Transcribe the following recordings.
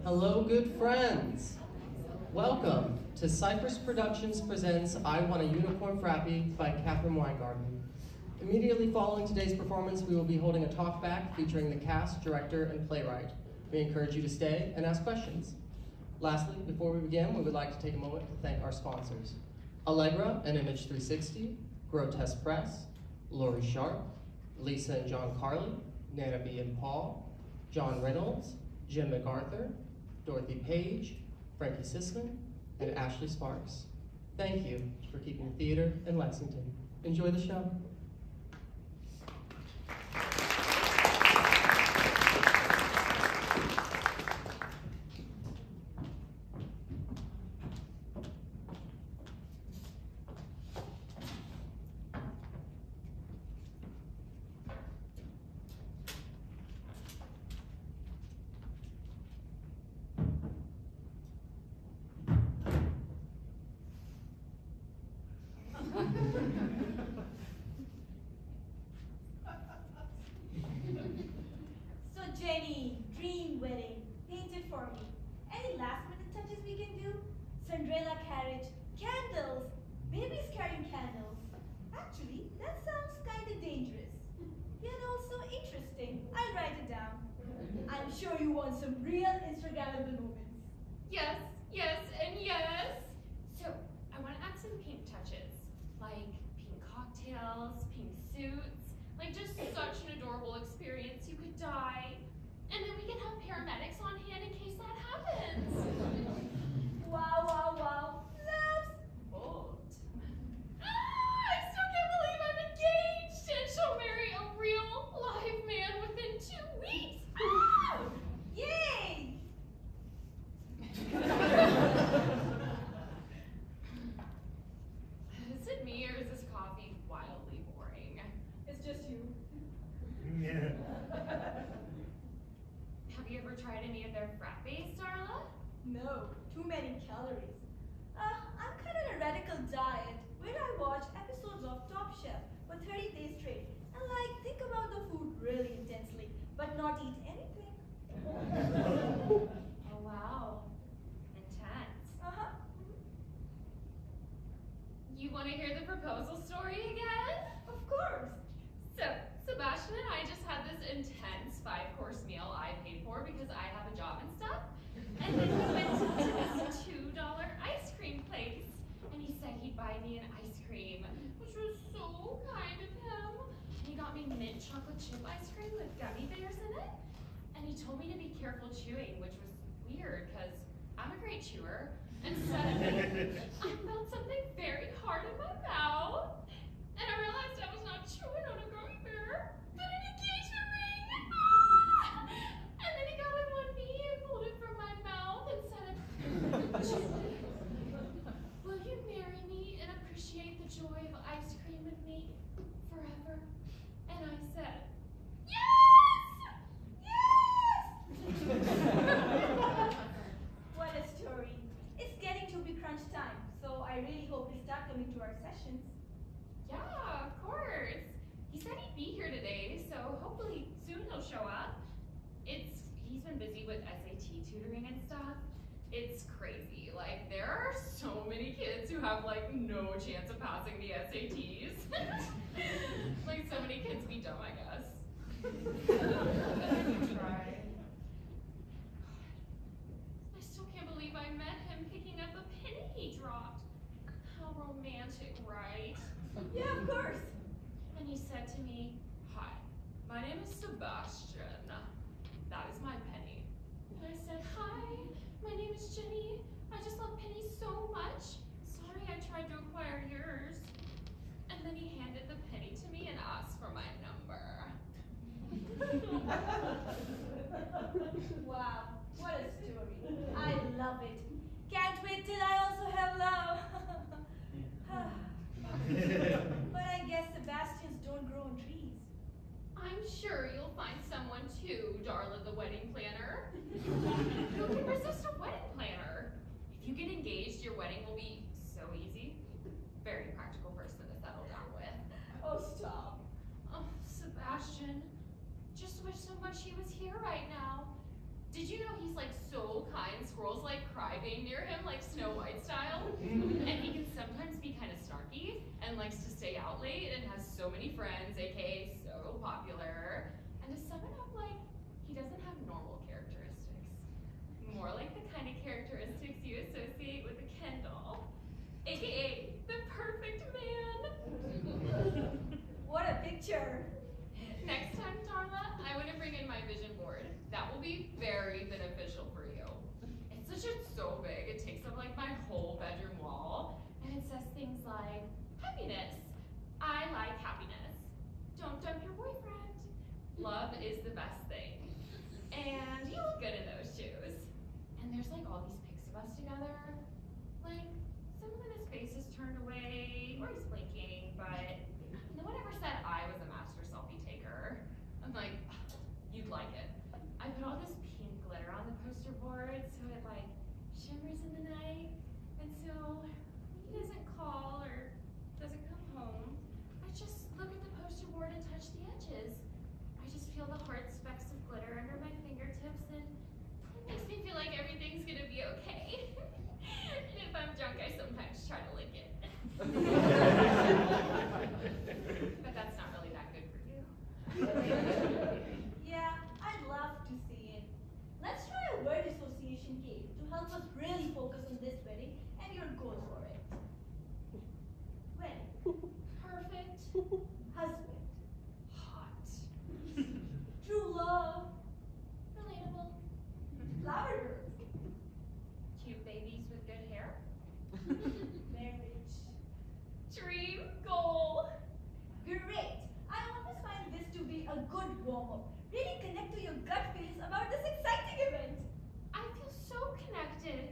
Hello, good friends. Welcome to Cypress Productions presents I Want a Unicorn Frappe by Weingarten. Immediately following today's performance, we will be holding a talkback featuring the cast, director, and playwright. We encourage you to stay and ask questions. Lastly, before we begin, we would like to take a moment to thank our sponsors. Allegra and Image 360, Grotesque Press, Lori Sharp, Lisa and John Carley, Nana B and Paul, John Reynolds, Jim MacArthur, Dorothy Page, Frankie Sisman, and Ashley Sparks. Thank you for keeping theater in Lexington. Enjoy the show. Have you ever tried any of their frappes, Darla? No, too many calories. I'm kind of a radical diet where I watch episodes of Top Chef for 30 days straight and think about the food really intensely, but not eat anything. Oh wow, intense. You want to hear the proposal story again? Of course. So, Sebastian and I just had this intense 5-course meal I paid for because I have a job and stuff. And then we went to this $2 ice cream place. And he said he'd buy me an ice cream, which was so kind of him. He got me mint chocolate chip ice cream with gummy bears in it. And he told me to be careful chewing, which was weird because I'm a great chewer. And suddenly, I felt something very hard in my mouth. And I realized I was not chewing on a gummy bear, but an engagement ring. Ah! And then he got on one knee and pulled it from my mouth and said, "Will you marry me and appreciate the joy of ice cream with me forever?" And I said, "Yes! Yes!" What a story. It's getting to be crunch time, so I really hope you start coming to our sessions. Yeah, of course. He said he'd be here today, so hopefully soon he'll show up. He's been busy with SAT tutoring and stuff. It's crazy. There are so many kids who have no chance of passing the SATs. So many kids be dumb, I guess. Try. I still can't believe I met him picking up a penny he dropped. How romantic, right? Yeah, of course. And he said to me, "Hi, my name is Sebastian. That is my penny." And I said, "Hi, my name is Jenny. I just love pennies so much. Sorry I tried to acquire yours." And then he handed the penny to me and asked for my number. Wow, what a story. I love it. Can't wait till I also have love. But I guess Sebastians don't grow on trees. I'm sure you'll find someone too, Darla the wedding planner. Who can resist a wedding planner? If you get engaged, your wedding will be so easy. Very practical person to settle down with. Oh, stop. Oh, Sebastian. Just wish so much he was here right now. Did you know he's so hiding near him like Snow White style. And he can sometimes be kind of snarky and likes to stay out late and has so many friends, aka so popular. And to sum it up, like, he doesn't have normal characteristics. More like the kind of characteristics you associate with a Ken doll, aka the perfect man. What a picture. Next time, Darla, I want to bring in my vision board. That will be very beneficial for you. It's so big, it takes up like my whole bedroom wall, and it says things like, happiness. I like happiness. Don't dump your boyfriend. Love is the best thing. And you look good in those shoes. And there's like all these pics of us together. Like, some of them his face is turned away, or he's blinking, but no one ever said I was a master selfie taker. I'm like, you'd like it. I put all this pink glitter on the poster board so it like shimmers in the night. And so when he doesn't call or doesn't come home, I just look at the poster board and touch the edges. I just feel the hard specks of glitter under my fingertips, and it makes me feel like everything's gonna be okay. And if I'm drunk, I sometimes try to lick it. But that's not really that good for you. Yeah, I'd love to see it. Let's try a word association game to help us really focus on this wedding and your goals for it. Wedding. Perfect. Husband. Hot. True love. Relatable. Flower girls. Cute babies with good hair. Marriage. Dream goal. Great! I always find this to be a good warm-up. Really connect to your gut feelings about this exciting event. I feel so connected.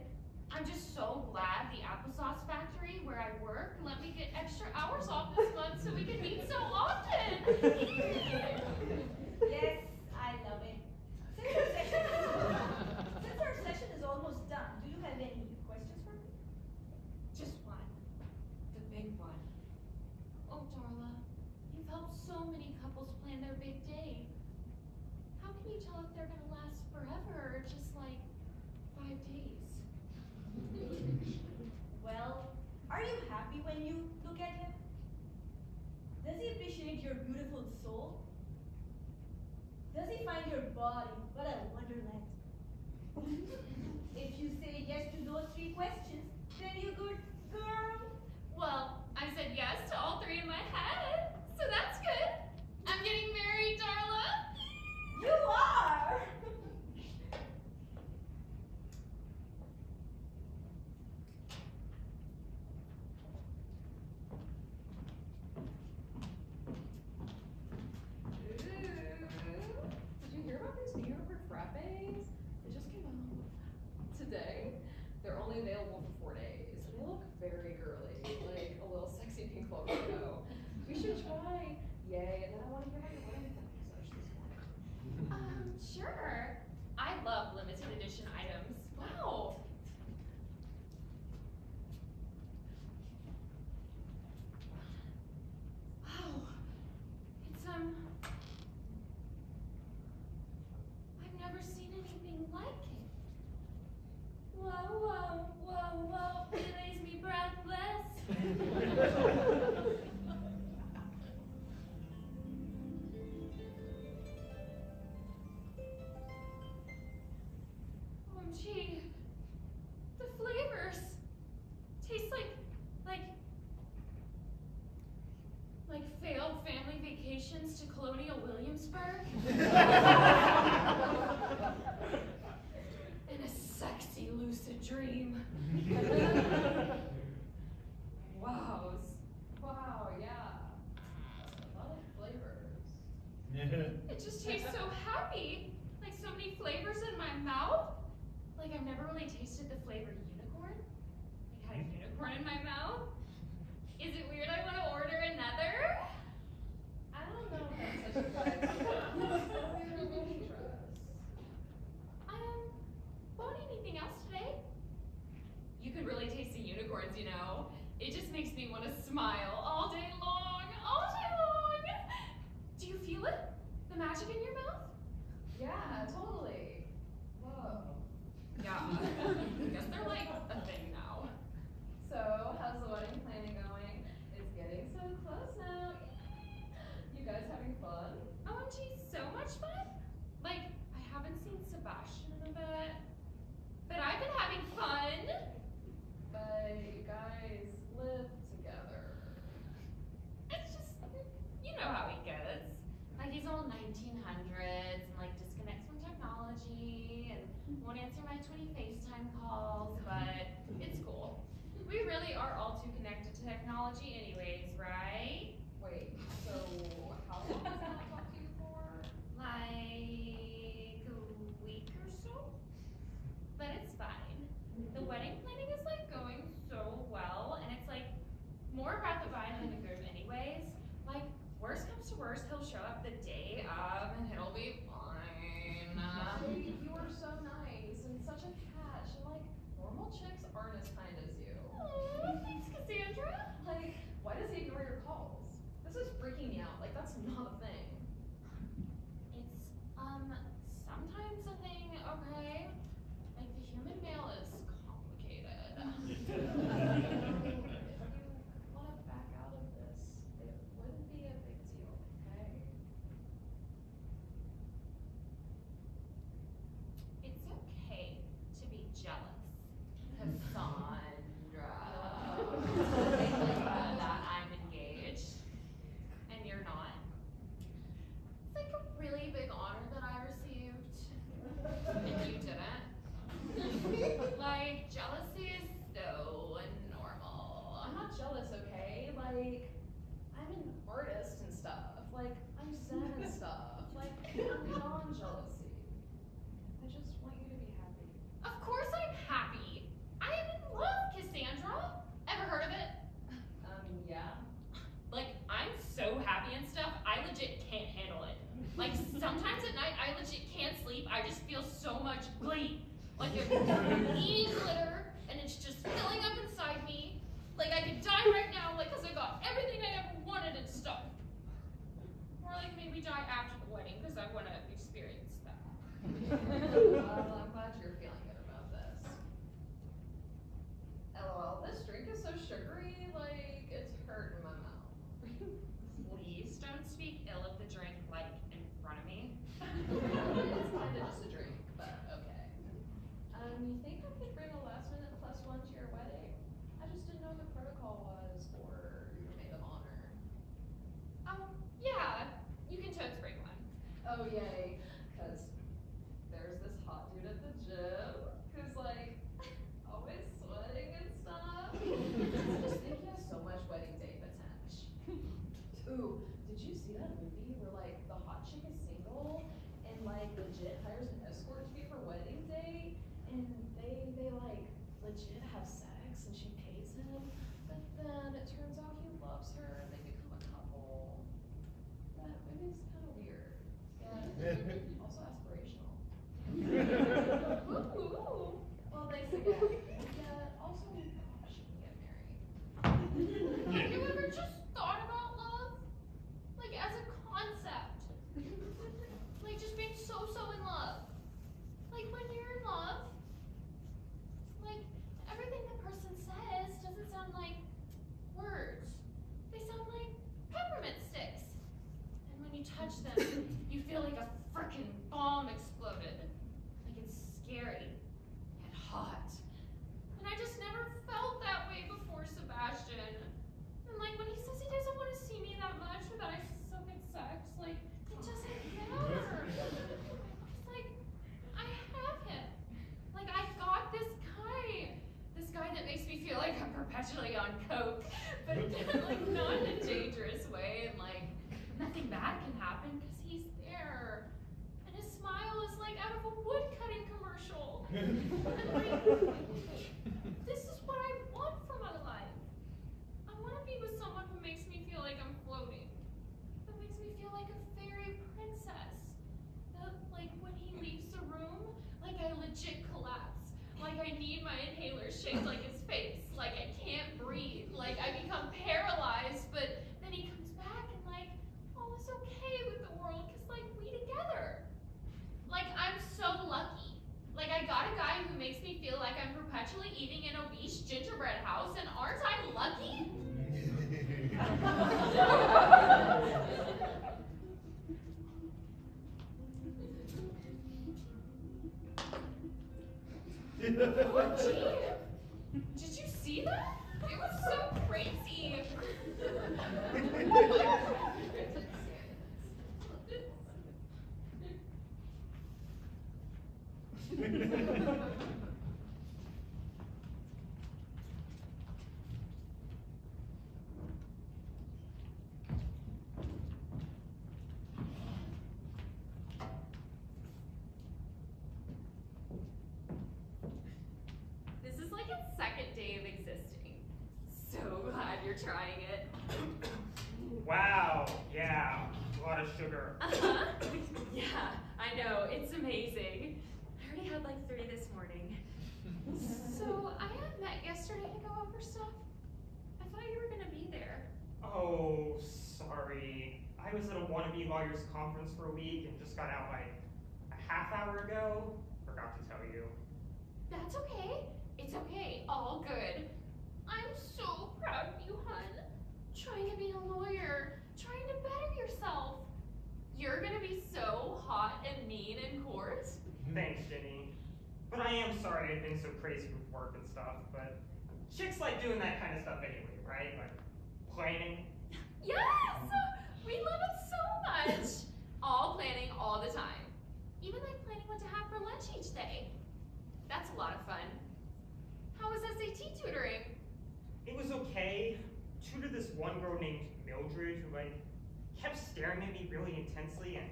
I'm just so glad the applesauce factory where I work let me get extra hours off this month so we can meet so often. Yes, I love it. Since our session is almost done, do you have any questions for me? Just one. The big one. Oh, Darla, you've helped so many couples plan their big day. How can you tell if they're gonna last forever or just like 5 days? Well, are you happy when you look at him? Does he appreciate your beautiful soul? Does he find your body what a wonderland? If you say yes to those 3 questions, then you're good, girl. Well, I said yes to all 3 in my head, so that's good. I'm getting married, Darla. You are! Did you hear about these New Yorker frappes? They just came out today. They're only available for 4 days. They look very girly, like a little sexy pink logo. We should try. Yay! And then I want to hear about your wedding research this morning. Sure. I love limited edition items. Wow. Wow. It's, I've never seen anything like it. Whoa, whoa, whoa, whoa, it leaves me breathless. OMG, the flavors taste like failed family vacations to Colonial Williamsburg. And a sexy lucid dream. Wow, yeah. A lot of flavors. It just tastes so happy. Like so many flavors in my mouth. Like I've never really tasted the flavor unicorn. Like had a unicorn in my mouth. Is it weird I want to order another? I don't know if that's such a good Won't anything else today? You can really taste the unicorns, you know. It just makes me want to smile all day long, all day long. Do you feel it? The magic in your mouth? Yeah, totally. Whoa. Yeah. I guess they're like answer my 20 FaceTime calls, but it's cool. We really are all too connected to technology anyways, right? Wait, so how long has that talked to you for? Like a week or so? But it's fine. The wedding planning is like going so well, and it's like more about the bride than the groom anyways. Like, worst comes to worst, he'll show up the day of and it'll be fine. You are so nice and such a catch. And like, normal chicks aren't as kind as you. Aw, thanks, Cassandra. Like, why does he ignore your calls? This is freaking me out. Like, that's not a thing. It's, sometimes a thing, okay? Like, the human male is complicated. If you want to back out of this, it wouldn't be a big deal, okay? It's okay to be jealous, Cassandra. That I'm engaged, and you're not. It's like a really big honor that I received, and you didn't. Like, jealousy is so normal. I'm not jealous, okay? Like, I'm an artist and stuff. Like, I'm zen and stuff. Like, I'm beyond jealousy. I just want you to be happy. Of course I'm happy. I am in love, Cassandra. Ever heard of it? Yeah. Like, I'm so happy and stuff, I legit can't handle it. Like, sometimes at night, I legit can't sleep. I just feel so much glee. Like, I'm eating glitter, and it's just filling up inside me. Like, I could die right now, like, because I got everything I ever wanted and stuff. Or, like, maybe die after the wedding, because I want to experience that. Well, I'm glad you're feeling good about this. LOL, this drink is so sugary, like, it's hurting my mouth. Please don't speak ill of the drink, like, in front of me. It's kind of just a drink, but okay. You think I could bring a last-minute +1 to your wedding? I just didn't know the protocol was for your maid of honor. Yeah, you can totes bring one. Oh, yay, because there's this hot dude at the gym who's, like, always sweating and stuff. I just think he has so much wedding day potential. Ooh, did you see that movie where, like, the hot chick is single and, like, legit hires an escort to be her wedding day? And they like, legit have sex and she pays him, but then it turns out he loves her and they become a couple. That movie's kind of weird. Yeah, also aspirational. Ooh. Well, thanks again. Yeah, also, we probably shouldn't get married. Have you ever just thought about love? Like, as a concept. Like, just being so in love. Like, when you're in love, like, everything the person says doesn't sound like words. They sound like peppermint sticks. And when you touch them, you feel like a frickin' bomb exploded. Like, it's scary and hot. And I just never felt that way before Sebastian. And, like, when he says he doesn't want to see me that much or that I suck at sex, like, it doesn't matter. It's like, I have him. Like, I got this guy that makes me feel like I'm perpetually on coke, but like not in a dangerous way, and like nothing bad can happen because he's there, and his smile is like out of a woodcutting commercial. And like, this is what I want for my life. I want to be with someone who makes me feel like I'm floating, that makes me feel like a fairy princess. That, like, when he leaves the room, like I legit collapse. Like I need my inhaler shaped like his face. Like I can't breathe. Like I become paralyzed, but then he comes back and like all is okay with the world because like we together. Like I'm so lucky. Like I got a guy who makes me feel like I'm perpetually eating an obese gingerbread house, and aren't I lucky? Oh, gee. Did you see that? It was so crazy. This is like its second day of existing. So glad you're trying it. Wow, yeah, a lot of sugar. Uh-huh. Yeah, I know, it's amazing. I already had like 3 this morning. So, I had met yesterday to go over stuff. I thought you were gonna be there. Oh, sorry. I was at a wannabe lawyers conference for a week and just got out like a half hour ago. Forgot to tell you. That's okay. It's okay. All good. I'm so proud of you, hun. Trying to be a lawyer. Trying to better yourself. You're gonna be so hot and mean in court. Thanks, Jenny. But I am sorry I've been so crazy with work and stuff, but chicks like doing that kind of stuff anyway, right? Like planning. Yes! We love it so much. All planning all the time. Even like planning what to have for lunch each day. That's a lot of fun. How was SAT tutoring? It was okay. Tutored this one girl named Mildred who like kept staring at me really intensely and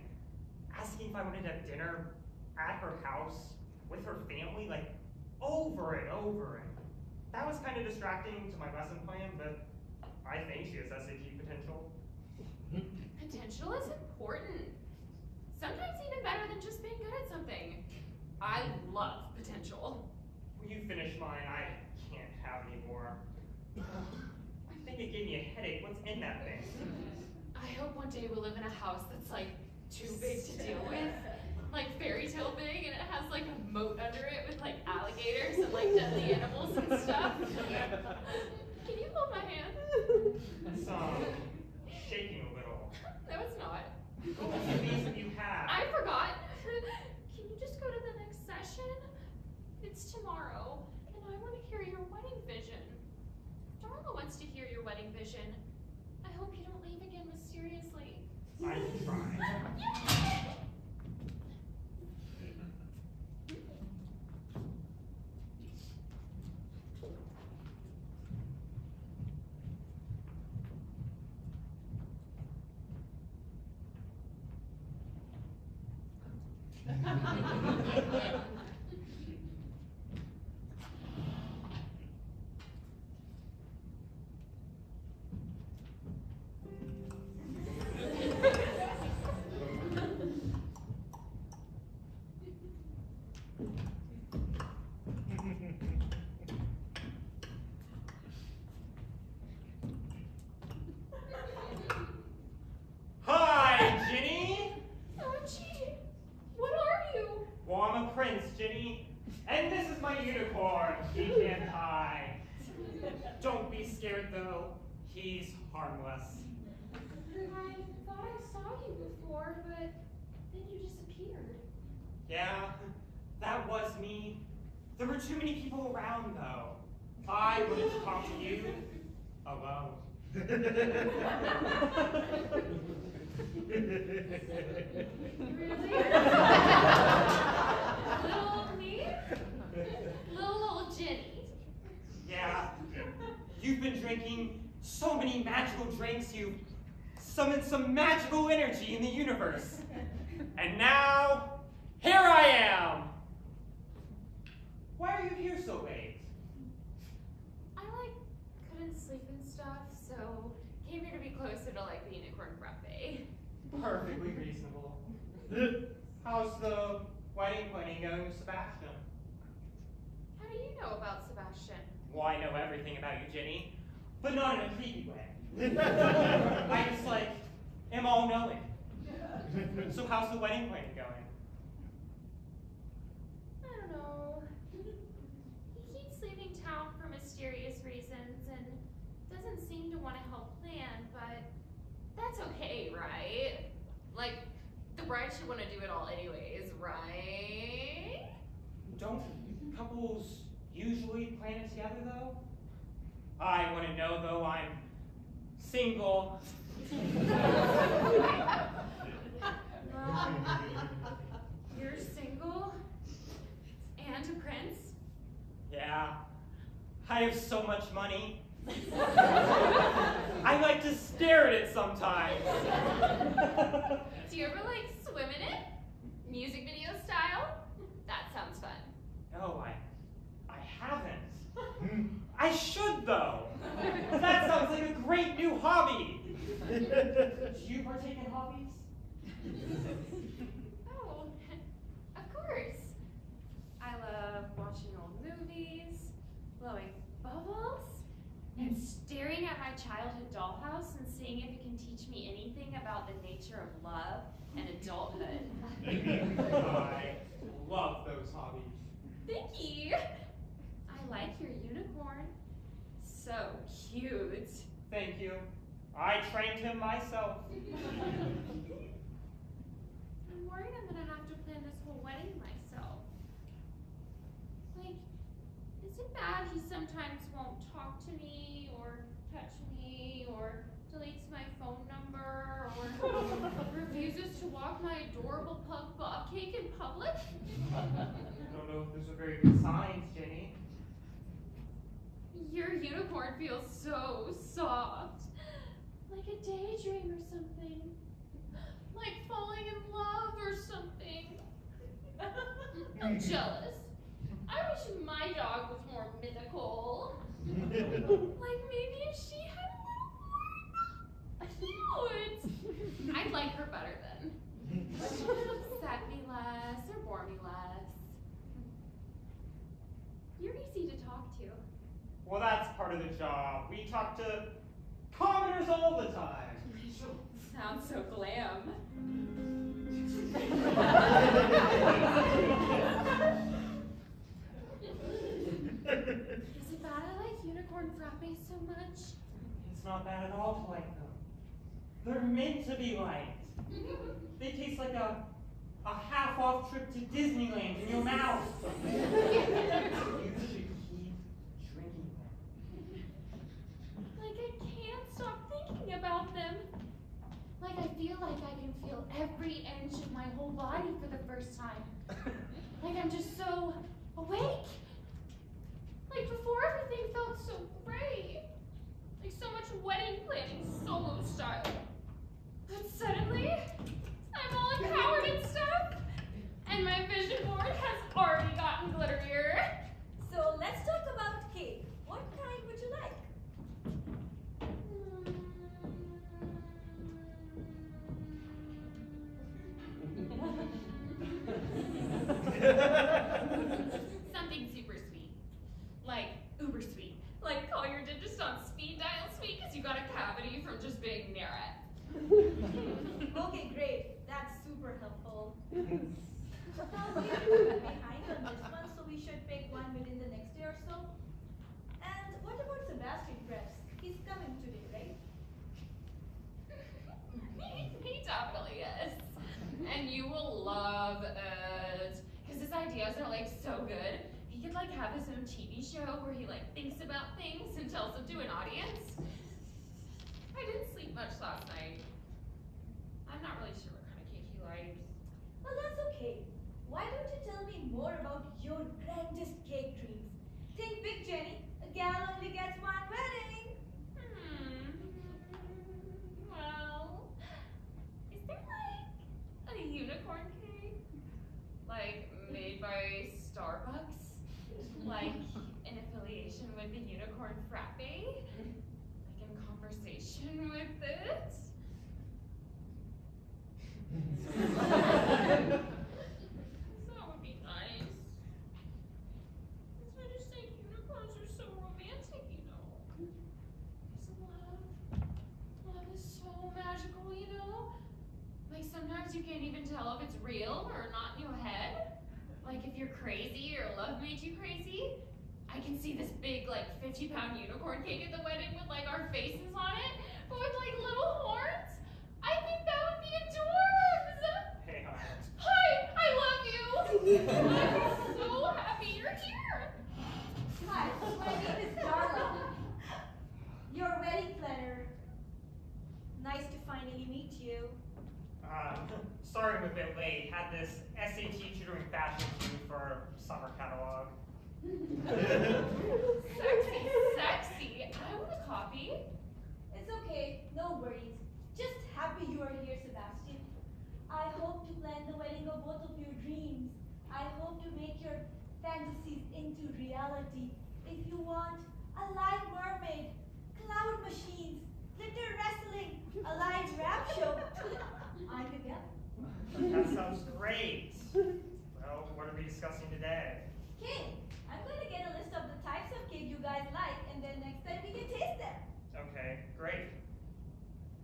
asking if I wanted to have dinner at her house with her family, like over and over. And that was kind of distracting to my lesson plan, but I think she has SAT potential. Potential is important. Sometimes even better than just being good at something. I love potential. Will you finish mine? I can't have any more. I think it gave me a headache. What's in that thing? I hope one day we'll live in a house that's like too big to deal with. Like fairy tale big, and it has like a moat under it with like alligators and like deadly animals and stuff. Can you hold my hand? It's shaking a little. No, it's not. What are these that you have? I forgot. Can you just go to the next session? It's tomorrow, and I want to hear your wedding vision. Darla wants to hear your wedding vision. I hope you don't leave again mysteriously. I can try. Yay! Hi, Jenny! Archie, what are you? Well, I'm a prince, Jenny. And this is my unicorn. He can't hide. Don't be scared, though. He's harmless. I thought I saw you before, but then you disappeared. Yeah, that was me. There were too many people around, though. I wanted to talk to you alone. Really? Little me? Little old Jenny. Yeah, you've been drinking so many magical drinks, you've summoned some magical energy in the universe. And now, here I am! Why are you here so late? I couldn't sleep and stuff, so came here to be closer to the unicorn frappe. Perfectly reasonable. How's the wedding planning going with Sebastian? How do you know about Sebastian? Well, I know everything about you, Jenny, but not in a creepy way. I just am all-knowing. So how's the wedding planning going? I don't know. He keeps leaving town for mysterious reasons and doesn't seem to want to help plan, but that's okay, right? The bride should want to do it all anyways, right? Don't couples usually plan it together, though? I want to know, though, I'm single. You're single? I have so much money. I like to stare at it sometimes. Do you ever like swim in it? Music video style? That sounds fun. No, I haven't. I should though. That sounds like a great new hobby. Do you partake in hobbies? Oh, of course. I love watching old movies, blowing bubbles, and staring at my childhood dollhouse and seeing if it can teach me anything about the nature of love and adulthood. I love those hobbies. Thank you. I like your unicorn. So cute. Thank you. I trained him myself. I'm worried I'm gonna have to plan this whole wedding myself. Like, is it bad he sometimes won't talk to me or touch me or deletes my phone number or refuses to walk my adorable pug bobcake in public? I don't know if those are very good signs, Jenny. Your unicorn feels so soft. Like a daydream or something. Like falling in love or something. I'm jealous. I wish my dog was more mythical. Like maybe if she had a little more cute. I'd like her better then. She would upset me less or bore me less. You're easy to talk to. Well, that's part of the job. We talk to commoners all the time. Sounds so glam. Is it bad I like unicorn frappes so much? It's not bad at all to like them. They're meant to be liked. They taste like a half-off trip to Disneyland in your mouth. You should keep drinking them. Like I can't stop thinking about them. Like I feel like I can feel every inch of my whole body for the first time. Like I'm just so awake. Like before everything felt so great. Like so much wedding planning solo style. But suddenly, I'm all empowered and stuff. And my vision board has already gotten glitterier. So let's talk about cake. What kind would you like? Something super sweet. Like uber sweet. Like call your dentist on speed dial sweet because you got a cavity from just being near it. Okay, great. That's super helpful. Now we are behind on this one, so we should pick one within the next day or so. And what about Sebastian Preps? He's coming today, right? He definitely is. And you will love it. Because his ideas are like so good. He could like have his own TV show where he like thinks about things and tells them to an audience. I didn't sleep much last night. I'm not really sure what kind of cake he likes. Well, that's okay. Why don't you tell me more about your grandest cake dreams? Think big, Jenny. A gal only gets one wedding. Well, is there like a unicorn cake? Like made by Starbucks? Like in affiliation with the unicorn frappe? Like in conversation with it? That would be nice. Because I just think unicorns are so romantic, you know. Because love is so magical, you know. Like sometimes you can't even tell if it's real or not in your head. Like if you're crazy or love made you crazy. I can see this big like 50-pound unicorn cake at the wedding with like our faces on it, but with like little horns. I think that would be adorbs! Hey, honey. Hi, I love you! I'm so happy you're here! Hi, my name is Darla. Your wedding planner. Nice to finally meet you. Sorry I'm a bit late. Had this SAT tutoring fashion shoot for summer catalog. Sexy reality. If you want a live mermaid, cloud machines, glitter wrestling, a live rap show, I'm your gal. That sounds great. Well, what are we discussing today? Cake. I'm going to get a list of the types of cake you guys like, and then next time we can taste them. Okay, great.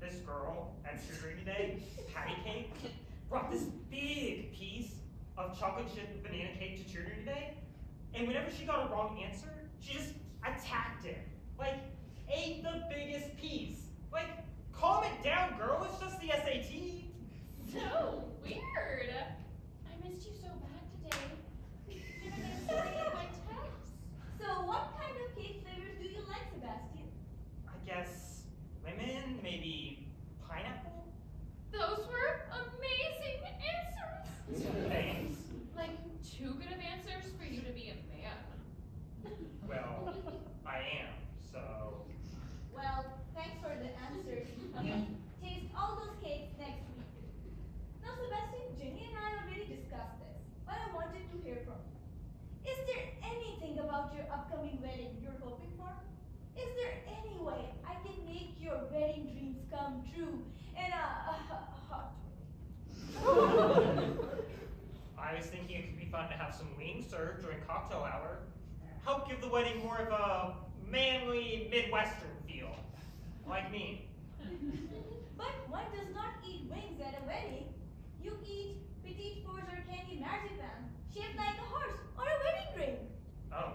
This girl at tutoring today, Patty Cake, brought this big piece of chocolate chip banana cake to tutoring today, and whenever she got a wrong answer, she just attacked it. Like, ate the biggest piece. Like, calm it down, girl, it's just the SAT. So weird. I missed you so bad today. Never been sorry in my text. So what kind of cake flavors do you like, Sebastian? I guess lemon, maybe pineapple? Those were amazing answers. Thanks. Like, too good of answers for you to be a man. Well, I am, so... Well, thanks for the answers. You taste all those cakes next week. Now, Sebastian, Jenny and I already discussed this, but I wanted to hear from you. Is there anything about your upcoming wedding you're hoping for? Is there any way I can make your wedding dreams come true in a hot way? I was thinking it could be fun to have some wings served during cocktail hour. Help give the wedding more of a manly Midwestern feel. Like me. But one does not eat wings at a wedding. You eat petite fours or candy marzipan, shaped like a horse or a wedding ring. Oh,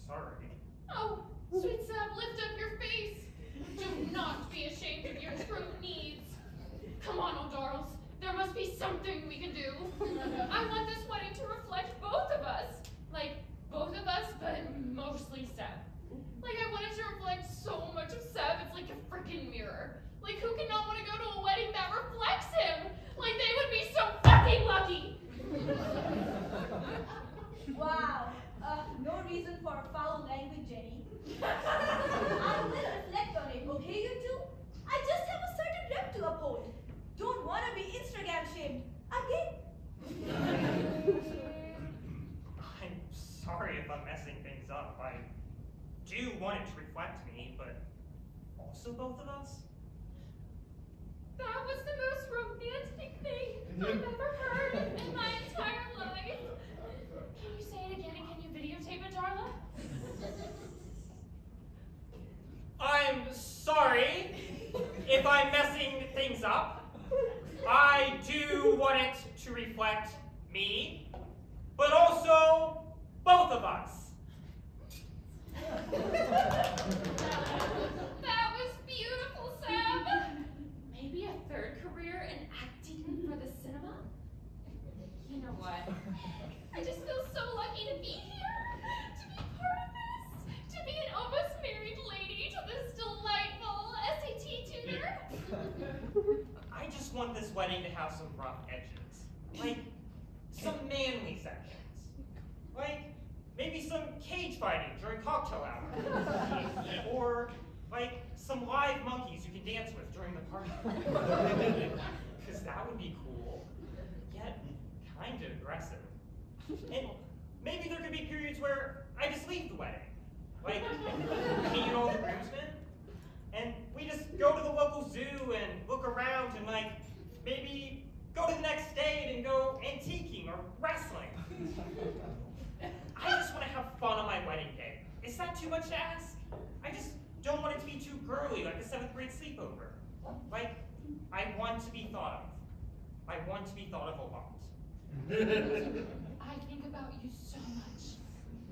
sorry. Oh, sweet Sab, lift up your face. Do not be ashamed of your true needs. Come on, old darls. There must be something we can do. I want this wedding to reflect both of us. Like, both of us, but mostly Seb. Like, I want it to reflect so much of Seb, it's like a freaking mirror. Like, who could not want to go to a wedding that reflects him? Like, they would be so fucking lucky. Wow. No reason for foul language, Jenny. I will reflect on it, okay, you two? I just have a certain rep to uphold. Don't want to be Instagram shamed. Again. I'm sorry if I'm messing things up. I do want it to reflect me, but also both of us? That was the most romantic thing I've ever heard in my entire life. Can you say it again and can you videotape it, Darla? I'm sorry if I'm messing things up. I do want it to reflect me, but also both of us. That was beautiful, Sam. Maybe a third career in acting for the cinema? You know what? I just feel so lucky to be here, to be part of this, to be an almost married lady to this delightful SAT tutor. I just want this wedding to have some rough edges. Like, some manly sections. Like, maybe some cage fighting during cocktail hour. Or, like, some live monkeys you can dance with during the party. Because that would be cool, yet kind of aggressive. And maybe there could be periods where I just leave the wedding. Like, me and all the groomsmen. And we just go to the local zoo and look around and, like, maybe go to the next state and go antiquing or wrestling. I just want to have fun on my wedding day. Is that too much to ask? I just don't want it to be too girly, like a 7th grade sleepover. Like, I want to be thought of. I want to be thought of a lot. I think about you so much.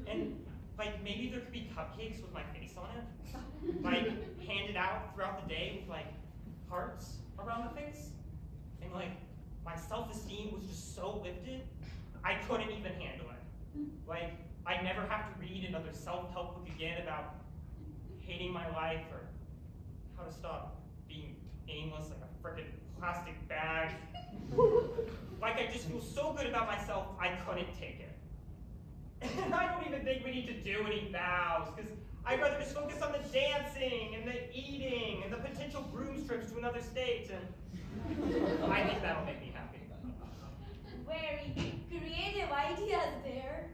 And, like, maybe there could be cupcakes with my face on it. Like, handed out throughout the day with, like, hearts around the face. And, like, my self-esteem was just so lifted, I couldn't even handle it. Like, I'd never have to read another self-help book again about hating my life or how to stop being aimless like a frickin' plastic bag. Like, I just feel so good about myself, I couldn't take it. And I don't even think we need to do any vows, because I'd rather just focus on the dancing and the eating and the potential groom trips to another state, and I think that'll make me happy. Very creative ideas there.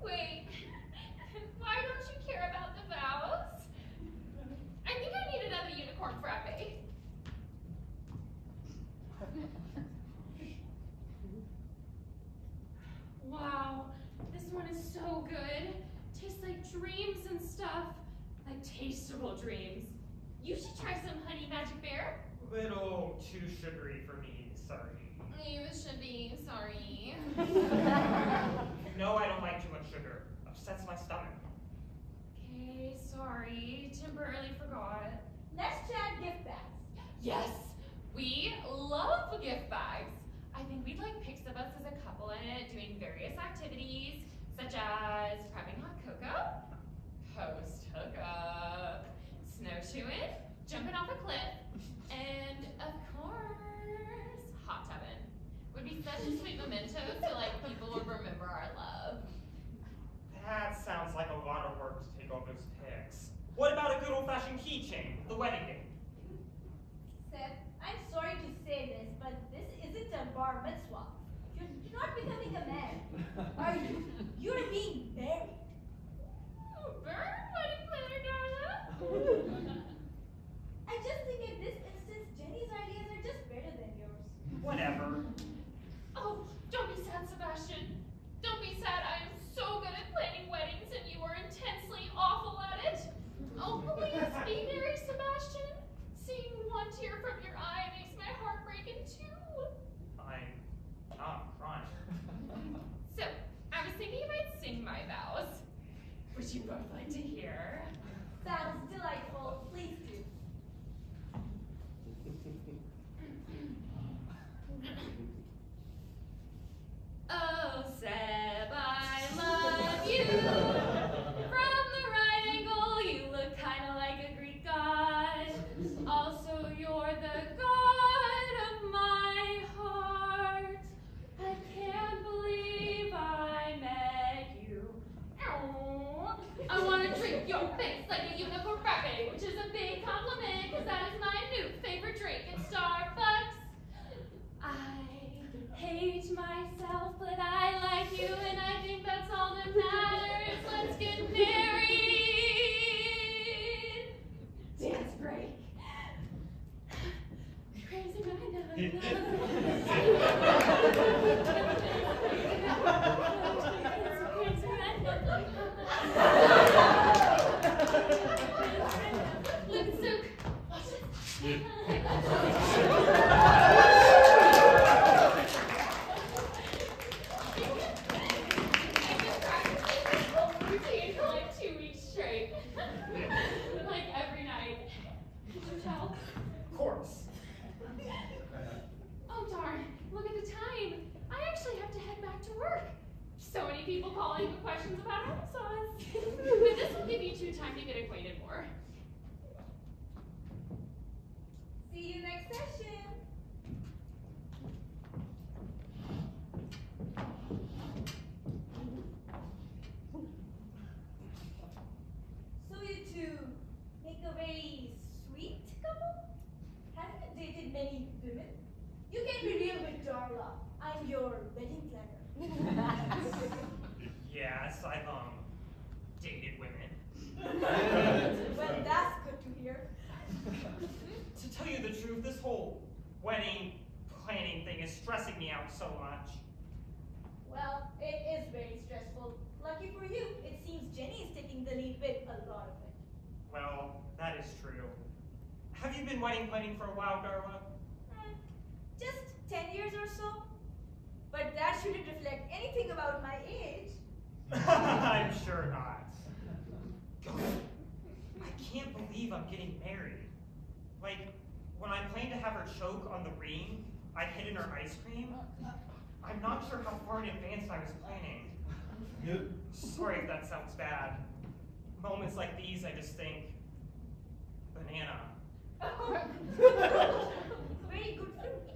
Wait, so good. Tastes like dreams and stuff. Like tasteable dreams. You should try some honey magic bear. Little too sugary for me, sorry. You should be, sorry. No, I don't like too much sugar. Upsets my stomach. Okay, sorry. Temporarily forgot. Let's chat gift bags. Yes, we love gift bags. I think we'd like pics of us as a couple in it, doing various activities, such as prepping hot cocoa, post-hookup, snowshoeing, jumping off a cliff, and of course, hot tubbing. Would be such a sweet memento, so like people would remember our love. That sounds like a lot of work to take all those pics. What about a good old-fashioned keychain, the wedding day? Seb, I'm sorry to say this, but this isn't a bar mitzvah. You're not becoming a man. Are you? You're being married. Burn, wedding planner, Darla. I just think in this instance, Jenny's ideas are just better than yours. Whatever. Oh, don't be sad, Sebastian. Don't be sad. I am so good at planning weddings, and you are intensely awful at it. Oh, please be married, Sebastian. Seeing one tear from your eye makes my heart break in two. I'm not crying. So, I was thinking if I'd sing my vows. Would you both like to hear? Sounds delightful. Please do. Oh, Seb, I love you. From the right angle, you look kind of like a Greek god. Also, you're the god of my heart. I can't believe I met you. Oh, I want to drink your face like a unicorn frappe, which is a big compliment because that is my new favorite drink at Starbucks. I hate myself, but I like you, and I think that's all that matters. Let's get married. Dance break. Crazy man, Look, Zook. Watch this. For like 2 weeks straight. Like every night. Did you tell? Of course. Oh darn, look at the time. I actually have to head back to work. So many people calling with questions about applesauce. But this will give you two time to get acquainted more. See you next session. So you two make a very sweet couple? Have you dated many women? You can be real with Darla. I'm your wedding planner. Yes, I've, dated women. Well, that's good to hear. To tell you the truth, this whole wedding planning thing is stressing me out so much. Well, it is very stressful. Lucky for you, it seems Jenny is taking the lead with a lot of it. Well, that is true. Have you been wedding planning for a while, Darla? Just 10 years or so. But that shouldn't reflect anything about my age. I'm sure not. God, I can't believe I'm getting married. Like, when I planned to have her choke on the ring I hid in her ice cream, I'm not sure how far in advance I was planning. Sorry if that sounds bad. Moments like these, I just think, banana. Very good fruit.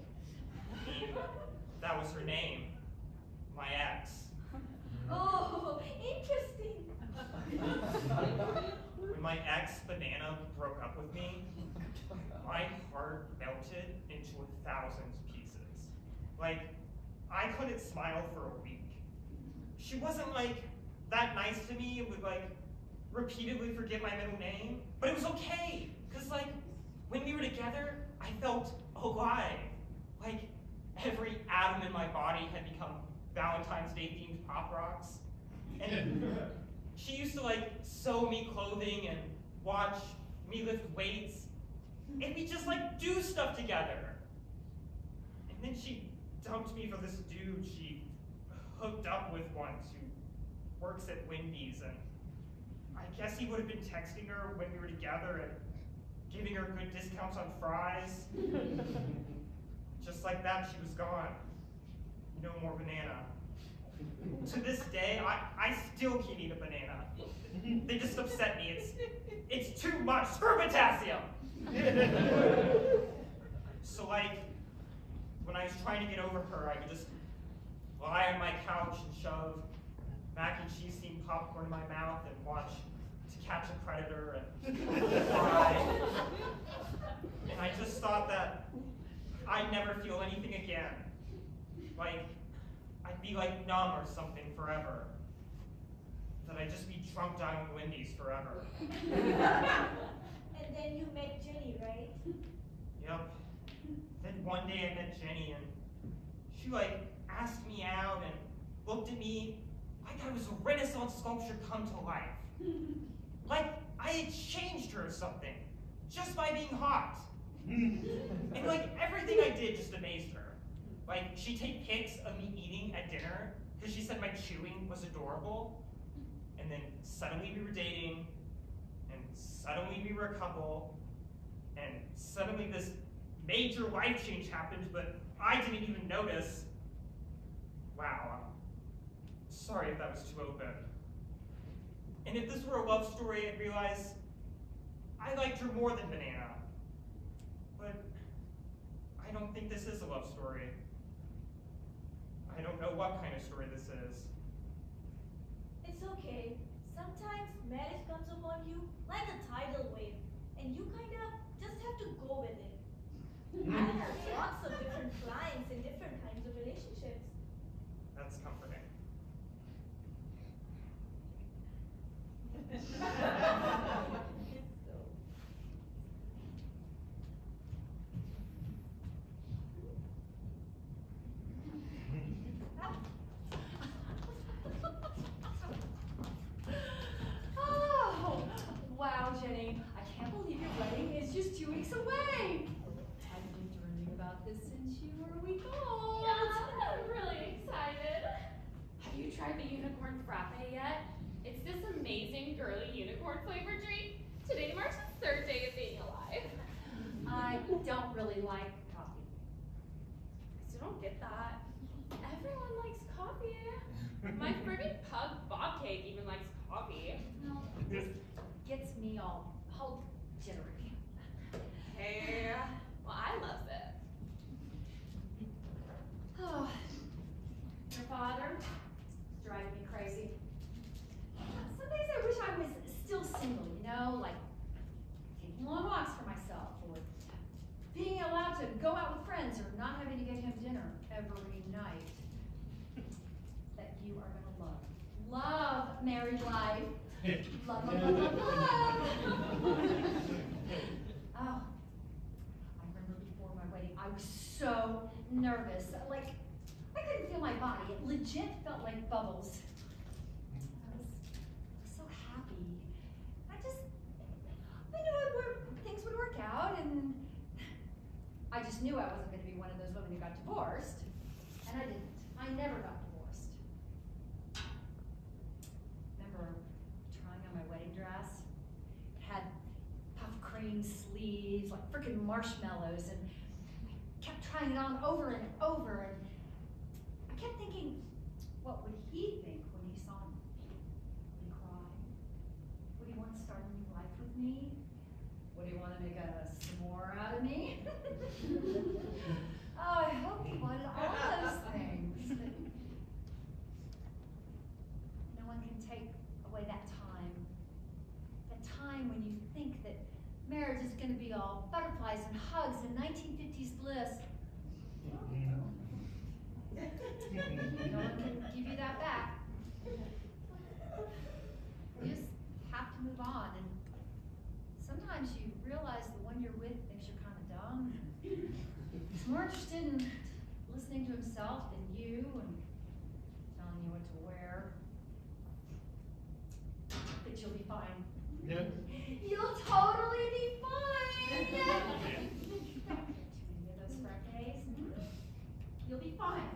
That was her name. My ex. Oh, interesting. When my ex, Banana, broke up with me, my heart melted into 1,000 pieces. Like, I couldn't smile for a week. She wasn't, like, that nice to me. It would, like, repeatedly forget my middle name. But it was okay, because, like, when we were together, I felt alive. Like, every atom in my body had become Valentine's Day themed pop rocks. And she used to like sew me clothing and watch me lift weights. And we just like do stuff together. And then she dumped me for this dude she hooked up with once who works at Wendy's, and I guess he would have been texting her when we were together and giving her good discounts on fries. Just like that, she was gone. No more banana. To this day, I still can't eat a banana. They just upset me. It's too much. Screw potassium! So like, when I was trying to get over her, I would just lie on my couch and shove mac and cheese themed popcorn in my mouth and watch To Catch a Predator and cry. And I just thought that I'd never feel anything again. Like, I'd be like numb or something forever. That I'd just be drunk down with Wendy's forever. And then you met Jenny, right? Yep. Then one day I met Jenny and she like asked me out and looked at me like I was a Renaissance sculpture come to life. Like I had changed her or something, just by being hot. And like everything I did just amazed her. Like she'd take pics of me eating at dinner because she said my chewing was adorable. And then suddenly we were dating, and suddenly we were a couple, and suddenly this major life change happened, but I didn't even notice. Wow, I'm sorry if that was too open. And if this were a love story, I'd realize I liked her more than banana. But I don't think this is a love story. I don't know what kind of story this is. It's okay. Sometimes marriage comes upon you like a tidal wave, and you kind of just have to go with it. I've had lots of different clients in different kinds of relationships. That's comforting. Oh, wow, Jenny. I can't believe your wedding is just 2 weeks away. I've been dreaming about this since you were a week old. Yeah, I'm really excited. Have you tried the unicorn frappe yet? It's this amazing girly unicorn flavored drink. Today marks the 3rd day of being alive. I don't really like coffee. I still don't get that. Everyone likes coffee. My friggin' pug Bobcake even likes coffee. No, it just gets me all jittery. Hey, well, I love it. Oh, your father is driving me crazy. Some days I wish I was still single, you know, like taking long walks for myself, or being allowed to go out with friends, or not having to get him dinner every night. That you are gonna love. Love married life. Love, love, love, love, love. Oh, I remember before my wedding, I was so nervous. Like, I couldn't feel my body. It legit felt like bubbles. I was so happy. I knew things would work out, and I just knew I wasn't going to be one of those women who got divorced. And I didn't. I never got divorced. Remember trying on my wedding dress? It had puff cream sleeves, like freaking marshmallows, and I kept trying it on over and over, and I kept thinking, what would he think when he saw me? Would he cry? Would he want to start a new life with me? Would he want to make a s'more out of me? Oh, I hope he wanted all those things. But no one can take away that time. That time when you think that marriage is going to be all butterflies and hugs and 1950s bliss. No one can give you that back. You just have to move on, and sometimes you realize the one you're with thinks you're kind of dumb. He's more interested in listening to himself than you, and telling you what to wear. you'll be fine. Yeah. You'll totally be fine. Don't get too many of those frappes. You'll be fine.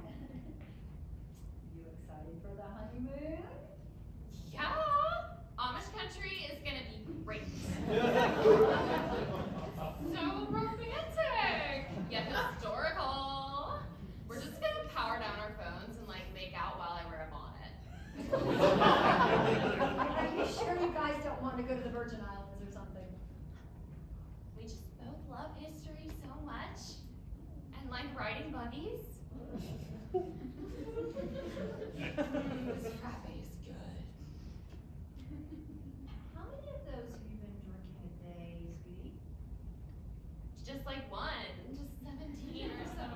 You excited for the honeymoon? Yeah, Amish country is gonna be great. So romantic, yet historical. We're just gonna power down our phones and like make out while I wear a bonnet. Are you sure you guys don't want to go to the Virgin Islands or something? We just both love history so much and like riding buggies. This frappe is good. How many of those have you been drinking a day, sweetie? Just like one, just 17 or so.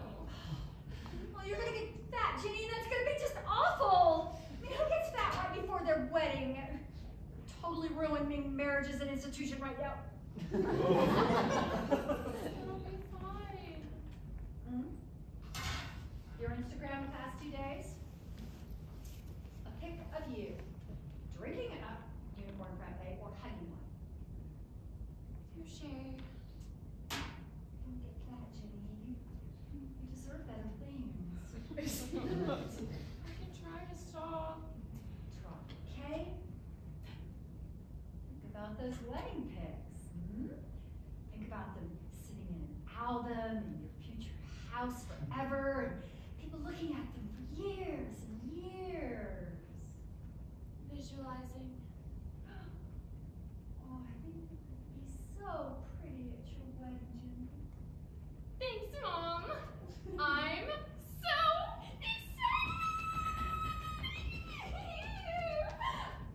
Well, you're gonna get fat, Ginny, and that's gonna be just awful. I mean, who gets fat right before their wedding? Totally ruining marriage as an institution right now. It'll be fine. Your Instagram the past 2 days? A pic of you drinking a unicorn frappe or hugging one. Touche. Don't get fat, Ginny. You deserve better things. I can try to stop. Try, okay? Think about those wedding pics. Think about them sitting in an album in your future house forever, and people looking at them for years and years. Visualizing. Oh, I think you could be so pretty at your wedding, Jimmy. Thanks, Mom. I'm so excited.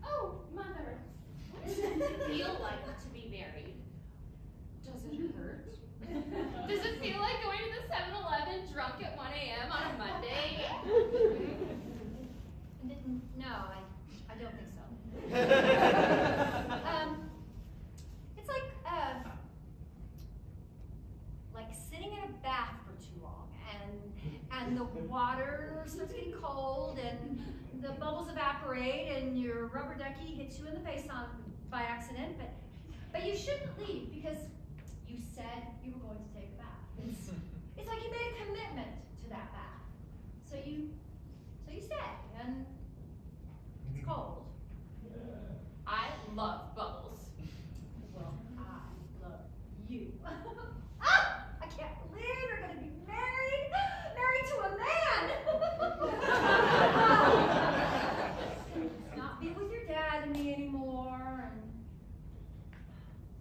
Oh, Mother. What does it feel like to be married? Does it hurt? Does it feel like going to the 7-Eleven drunk at 1 a.m. on a Monday? No, I don't think so. It's like sitting in a bath for too long, and the water starts getting cold, and the bubbles evaporate, and your rubber ducky hits you in the face by accident, but you shouldn't leave because you said you were going to take a bath. It's like you made a commitment to that bath, so you stay, and it's cold. I love bubbles. Well, I love you. Ah! I can't believe you're gonna be married to a man! Not be with your dad and me anymore, and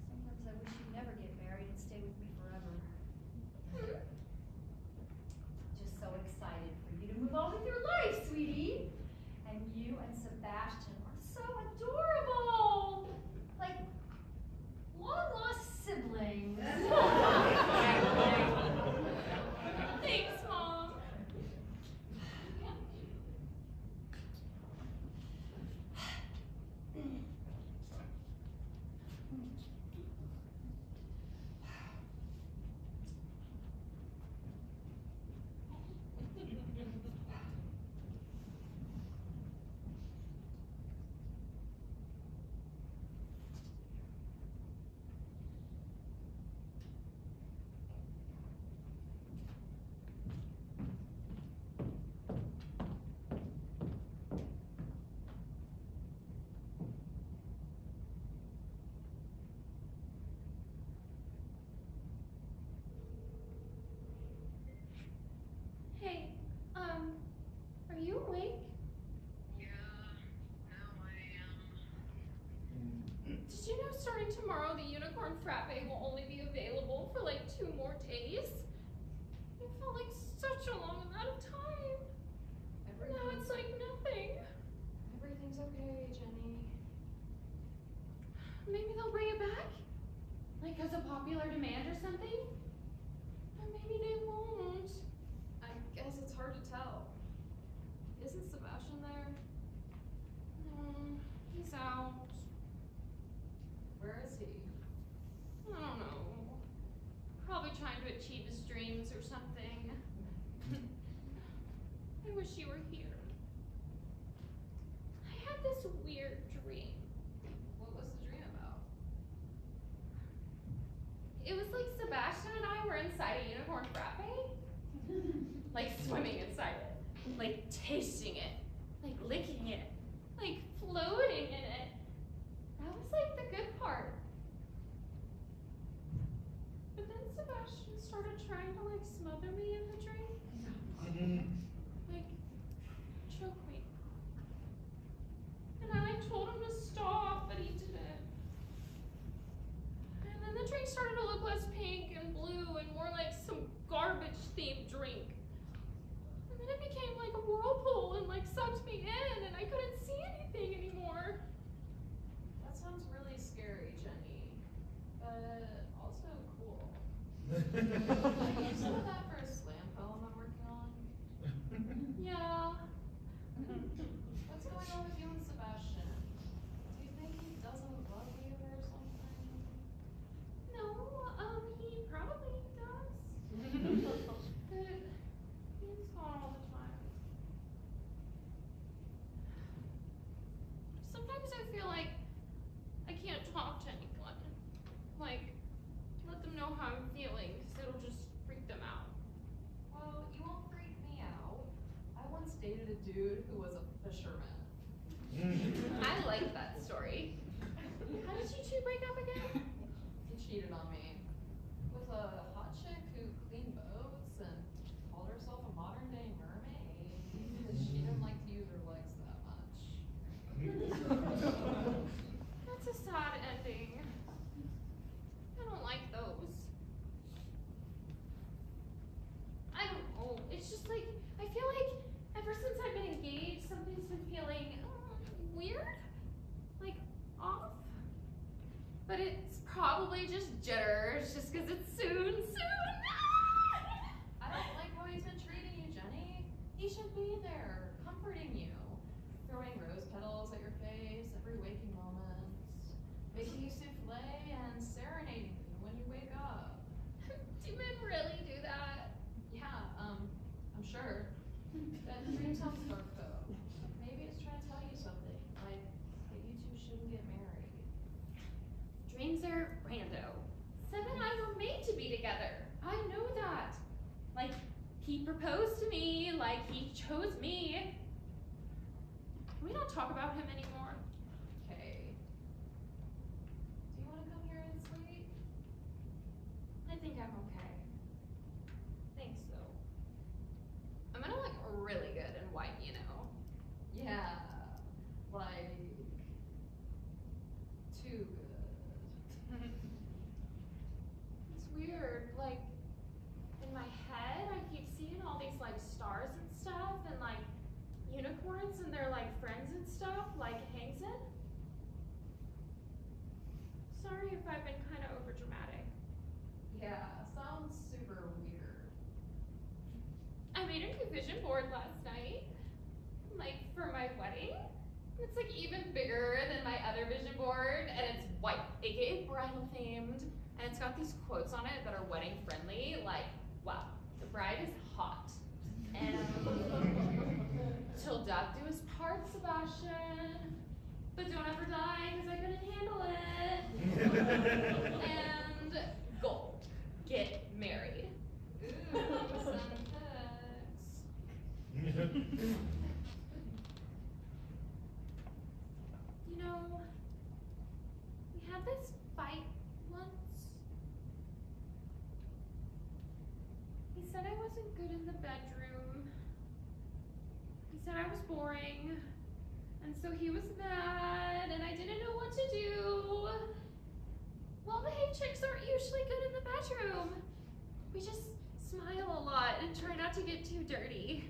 sometimes I wish you'd never get married and stay with me forever. Just so excited for you to move on with your life, sweetie. And you and Sebastian are so adorable. Like long-lost siblings. Thanks, Mom. Hey, are you awake? Yeah, now I am. Did you know starting tomorrow the unicorn frappe will only be available for like 2 more days? It felt like such a long amount of time. Now it's like nothing. Everything's okay, Jenny. Maybe they'll bring it back? Like as a popular demand or something? Or maybe they won't. I guess it's hard to tell. Isn't Sebastian there? He's out. Where is he? I don't know. Probably trying to achieve his dreams or something. I wish you were here. I had this weird dream. What inside a unicorn frappe? Like swimming inside it, like tasting it, like licking it, like floating in it. That was like the good part. But then Sebastian started trying to like smother me in the drink. Like choke me. And I like told him to stop, but he didn't. And then the drink started to look less pink and blue and more like some garbage themed drink. And then it became like a whirlpool and like sucked me in and I couldn't see anything anymore. That sounds really scary, Jenny. But also cool. Like, some of that for a slam poem I'm working on. Yeah. What's going on with you and Sebastian? Do you think he doesn't love you or something? No, he probably does. But he's gone all the time. Sometimes I feel like I can't talk to anyone. Like, let them know how I'm feeling, because it'll just freak them out. Well, you won't freak me out. I once dated a dude who was a fisherman. I like that story. How did you two break up again? He cheated on me with a hot chick who cleaned boats and called herself a modern day mermaid because she didn't like to use her legs that much. That's a sad ending. I don't like those. I don't know. It's just like, I feel like ever since I've been engaged, something's been feeling weird. Like, off. But it's probably just jitters, just because it's soon. I don't like how he's been treating you, Jenny. He should be there, comforting you, throwing rose petals at your face every waking moment, making you souffle and serenading you when you wake up. Do men really do that? Yeah, I'm sure. That dream sounds dark though. Maybe it's trying to tell you something, like that you two shouldn't get married. Dreams are rando. Seb and I were made to be together. I know that. Like, he proposed to me, like he chose me. Can we not talk about him anymore? Okay. Do you want to come here and sleep? I think I'm okay. Thanks, though. I'm gonna look really good in white, you know? Yeah, like too good. It's weird, like, in my head, I keep seeing all these, like, stars and stuff, and, like, unicorns, and they're, like, friends and stuff, like Hangson. Sorry if I've been kind of overdramatic. Yeah, sounds super weird. I made a new vision board last night, like, for my wedding. It's, like, even bigger than my other vision board, and it's white, aka bridal themed, and it's got these quotes on it that are wedding friendly, like, wow, the bride is hot, and till death do us part, Sebastian, but don't ever die, because I couldn't handle it, and gold, get married. Ooh, some pics. You know, we had this fight once. He said I wasn't good in the bedroom. He said I was boring. And so he was mad, and I didn't know what to do. Well-behaved chicks aren't usually good in the bedroom. We just smile a lot and try not to get too dirty.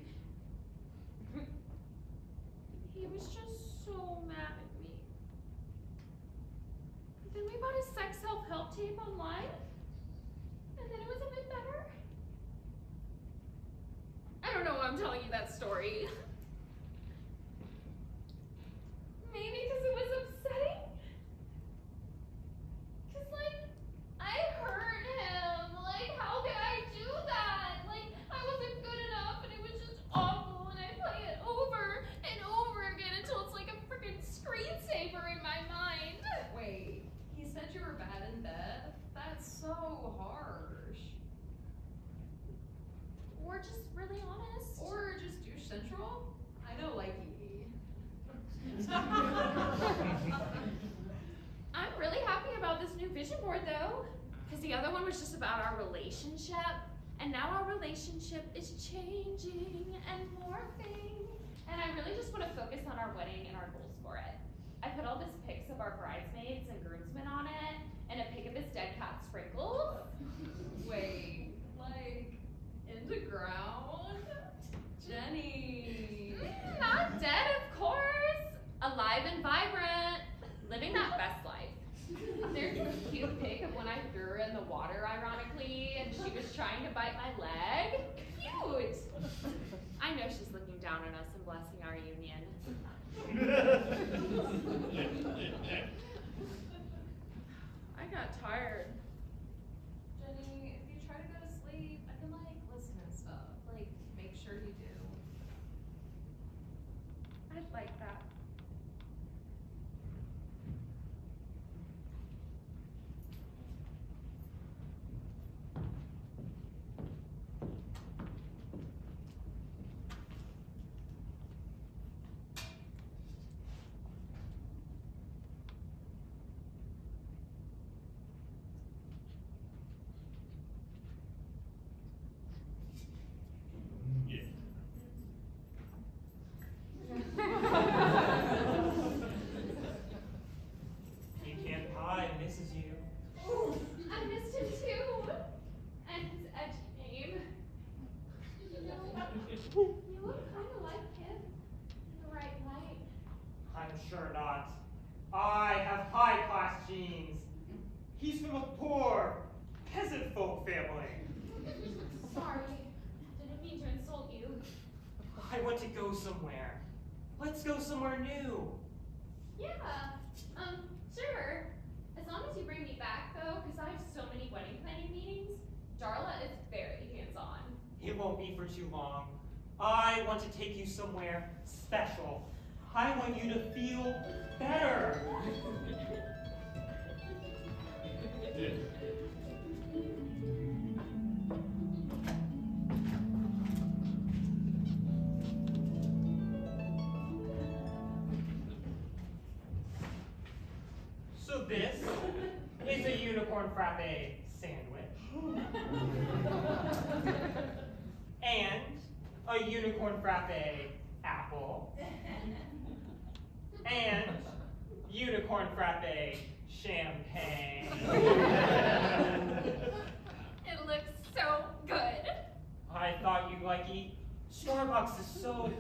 He was just so mad at me. Then we bought a sex self-help tape online, and then it was a bit better. I don't know why I'm telling you that story. Maybe because it was upsetting? Because, like, I hurt him. Like, how could I do that? Like, I wasn't good enough, and it was just awful, and I play it over and over again until it's like a freaking screensaver in my mind. Wait, he said you were bad in bed? That's so harsh. vision board though, because the other one was just about our relationship, and now our relationship is changing and morphing, and I really just want to focus on our wedding and our goals for it. I put all this pics of our bridesmaids and groomsmen on it, and a pic of his dead cat Sprinkles. Wait, like, in the ground? Jenny! Not dead, of course! Alive and vibrant, living that best life. There's this cute pic of when I threw her in the water, ironically, and she was trying to bite my leg. Cute! I know she's looking down on us and blessing our union. I got tired. Jenny, if you try to go to sleep, I can, like, listen and stuff. Like, make sure you do. I'd like that. Pecan pie misses you. I missed him too. And his edgy name. You look kind of like him in the right light. I'm sure not. I have high-class genes. He's from a poor, peasant folk family. Sorry, didn't mean to insult you. I want to go somewhere. Let's go somewhere new. Yeah, sure. As long as you bring me back though, because I have so many wedding planning meetings. Darla is very hands-on. It won't be for too long. I want to take you somewhere special. I want you to feel better. So this is a unicorn frappe sandwich. And a unicorn frappe apple. And unicorn frappe champagne. It looks so good. I thought you'd like it. Starbucks is so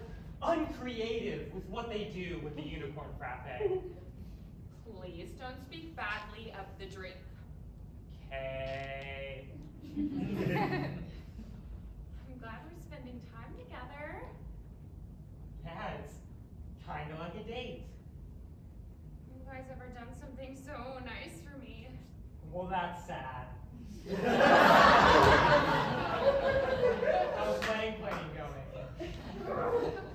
uncreative with what they do with the unicorn frappe. Please don't speak badly of the drink. Okay. I'm glad we're spending time together. Yeah, it's kind of like a date. You guys ever done something so nice for me? Well, that's sad. How's wedding planning going?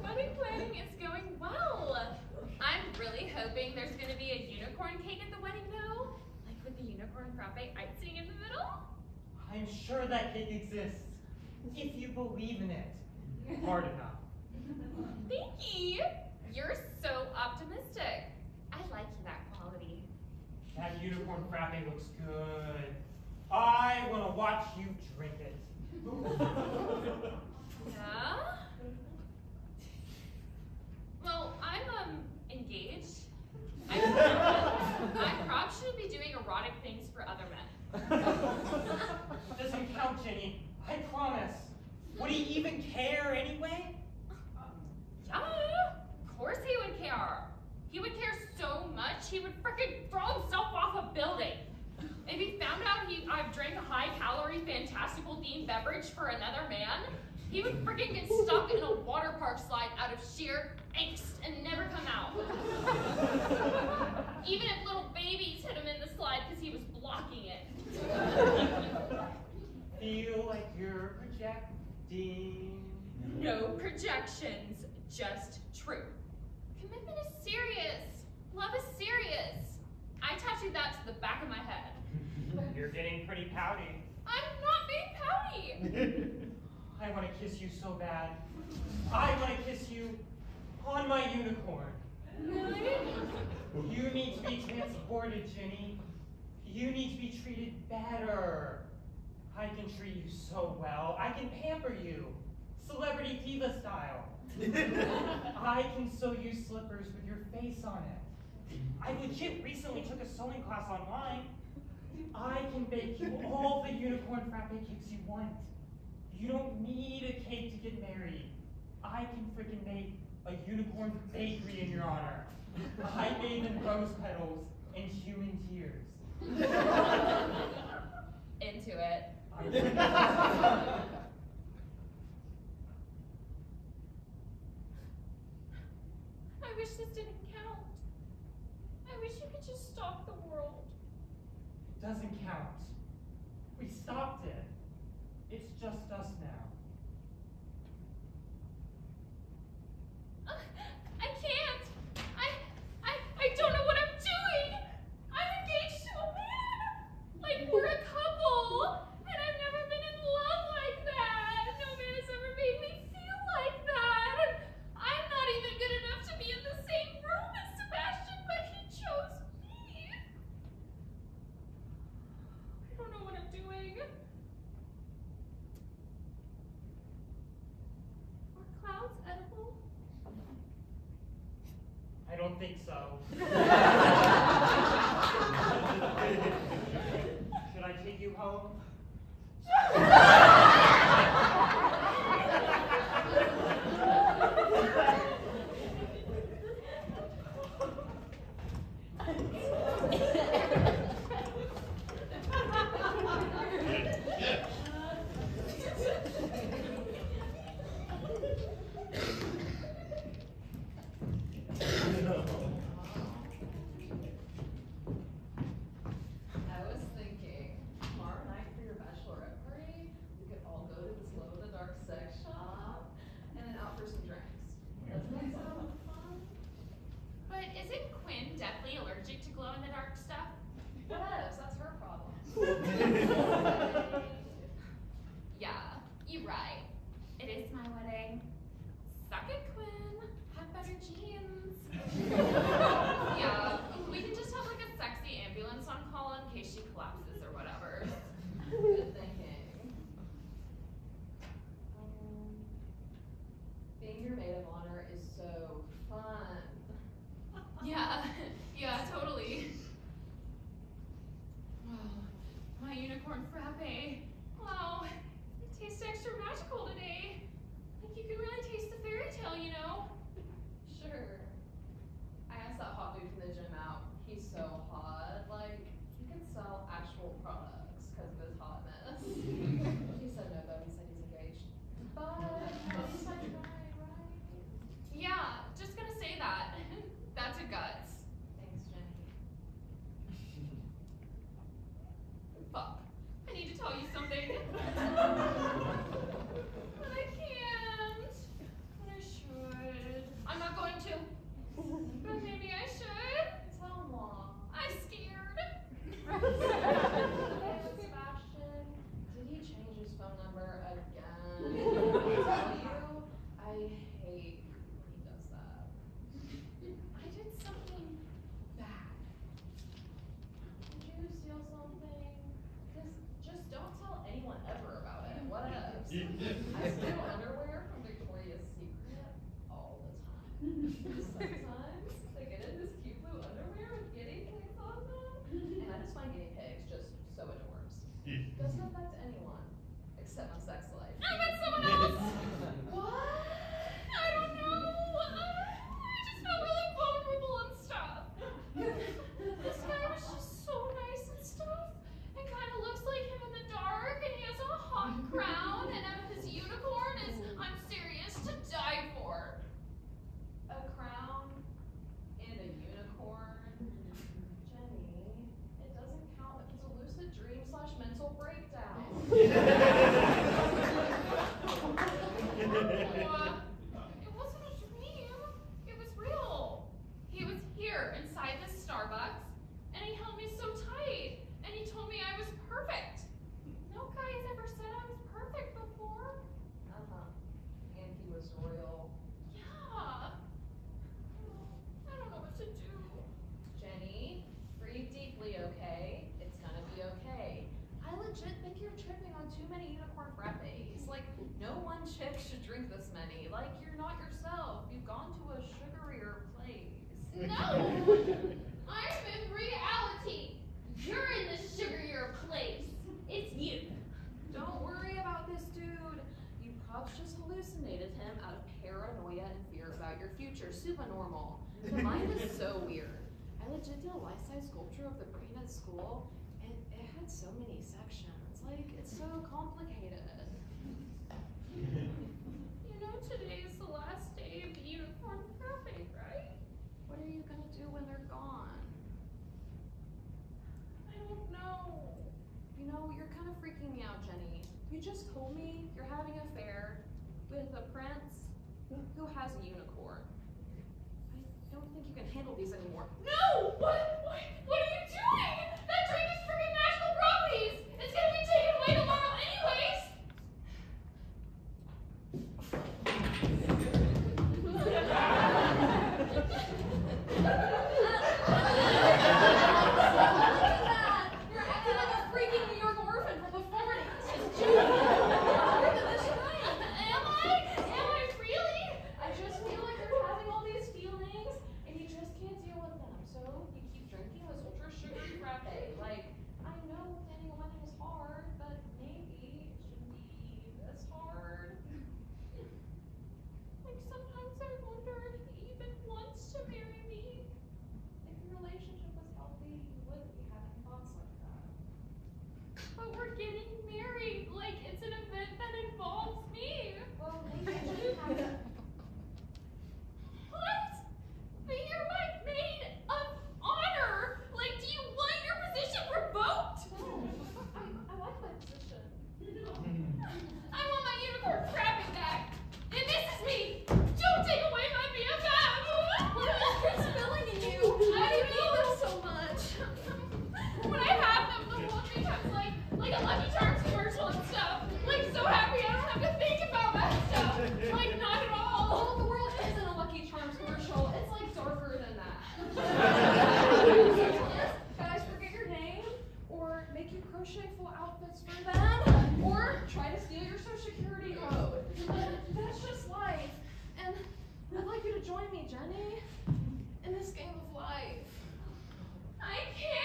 Wedding planning is going well. I'm really hoping there's going to be a unicorn cake at the wedding though, like with the unicorn frappe icing in the middle. I'm sure that cake exists, if you believe in it hard enough. Thank you. You're so optimistic. I like that quality. That unicorn frappe looks good. I want to watch you drink it. Yeah? Well, I'm engaged. I probably shouldn't be doing erotic things for other men. Doesn't count, Jenny. I promise. Would he even care anyway? Yeah, of course he would care. He would care so much he would frickin' throw himself off a building. If he found out I drank a high-calorie, fantastical-themed beverage for another man, he would frickin' get stuck in a water park slide out of sheer angst and never come out. Even if little babies hit him in the slide because he was blocking it. Feel like you're projecting. No projections, just truth. Commitment is serious. Love is serious. I tattooed that to the back of my head. You're getting pretty pouty. I'm not being pouty. I want to kiss you so bad. I want to kiss you on my unicorn. Really? You need to be transported, Jenny. You need to be treated better. I can treat you so well. I can pamper you. Celebrity diva style. I can sew you slippers with your face on it. I legit recently took a sewing class online. I can bake you all the unicorn frappe cakes you want. You don't need a cake to get married. I can freaking make a unicorn bakery in your honor. I bathe in rose petals and human tears. Into it. I wish this didn't count. I wish you could just stop the world. It doesn't count. We stopped it. It's just us now. I can't. I don't know what I'm doing. I'm engaged to a man. Like we're a couple, and I've never been in love like that. No man has ever made me feel like that. I'm not even good enough to be in the same room as Sebastian, but he chose me. I don't know what I'm doing. Are clouds edible? I don't think so. Should I take you home? I was thinking, tomorrow night for your bachelorette party, we could all go to this glow-in-the-dark sex shop and then out for some drinks. Doesn't that sound fun? But isn't Quinn deathly allergic to glow-in-the-dark stuff? Whatevs, that's her problem. Yeah, you're right. It is my wedding. Suck it, Quinn. Have better genes. Yeah, we can just have like a sexy ambulance on call in case she collapses or whatever. Good thinking. Being your maid of honor is so fun. Yeah, yeah, totally. Wow, my unicorn frappe. Wow, it tastes extra magical today. Like you can really taste the fairy tale, you know? Sure. I asked that hot dude from the gym out. He's so hot. Like, he could sell actual products because of his hotness. He said no, though. He said he's engaged. But at least I tried, right? Yeah, just gonna say that. That's a guts. Thanks, Jenny. Fuck. I need to tell you something. But I can't. But I should. I'm not going to. But maybe I should. Tell Mom. I'm scared. Hey, Sebastian, did he change his phone number again? I tell you, I hate when he does that. I did something bad. Did you steal something? Just don't tell anyone ever about it. What else? I steal underwear from Victoria's Secret all the time. Sometimes they get in this cute blue underwear with guinea pigs on them, and I just find guinea pigs just so adorbs. Doesn't affect anyone except my sex life. I met someone else. What? I don't know. I just felt really vulnerable and stuff. This guy was just so nice and stuff. And kind of looks like him in the dark. And he has a hot crown. And his unicorn is, I'm serious, to die for. A crown and a unicorn? Jenny, it doesn't count if it's a lucid dream / mental breakdown. It wasn't a dream. It was real. He was here inside this Starbucks, and he held me so tight, and he told me I was perfect. No guy has ever said I was perfect before. And he was royal. Yeah. I don't know what to do. Jenny, breathe deeply, okay? It's none this many. Like, you're not yourself. You've gone to a sugarier place. No! I'm in reality. You're in the sugarier place. It's you. Don't worry about this dude. You probs just hallucinated him out of paranoia and fear about your future. Super normal. Mine is so weird. I legit did a life-size sculpture of the brain at school, and it had so many sections. Like, it's so complicated. You know today is the last day of the unicorn frappe, right? What are you gonna do when they're gone? I don't know. You know, you're kind of freaking me out, Jenny. You just told me you're having an affair with a prince who has a unicorn. I don't think you can handle these anymore. No! What are you doing? That drink is freaking magical properties! It's gonna be taken away tomorrow anyways! You're acting like a freaking New York orphan from the 40s. Am I really? I just feel like you're having all these feelings and you just can't deal with them. So you keep drinking this ultra sugary frappe. Like, I know planning a wedding is hard, but maybe it shouldn't be this hard. Like sometimes I wonder if he even wants to marry me. If your relationship was healthy, you wouldn't be having thoughts like that. But we're getting married. Like it's an event that involves me. Well, maybe you shouldn't have to. What? But you're my maid of honor. Like, do you want your position revoked? I like my position. I want my unicorn frappe back. And this is me. Don't take away my BFF. You're spilling in you. I You know. need them so much. When I have them, the world becomes like a Lucky Charms commercial and stuff. Like so happy I don't have to think about that stuff. Like not at all. Well, the world isn't a Lucky Charms commercial. It's like darker than that. Guys, forget your name, or make you crochet full outfits for them, or try to steal your social security code. That's just life. And I'd like you to join me, Jenny, in this game of life. I can't.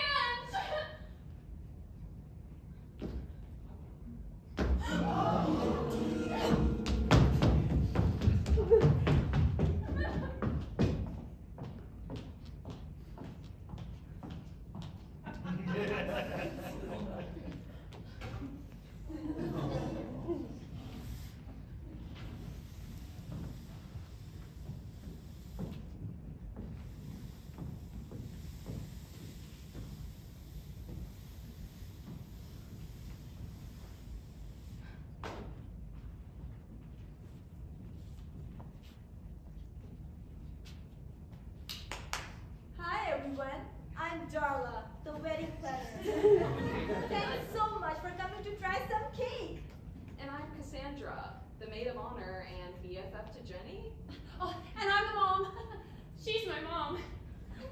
Hi everyone, I'm Darla, the wedding planner. Thanks so much for coming to try some cake. And I'm Cassandra, the maid of honor and BFF to Jenny. Oh, and I'm the mom. She's my mom.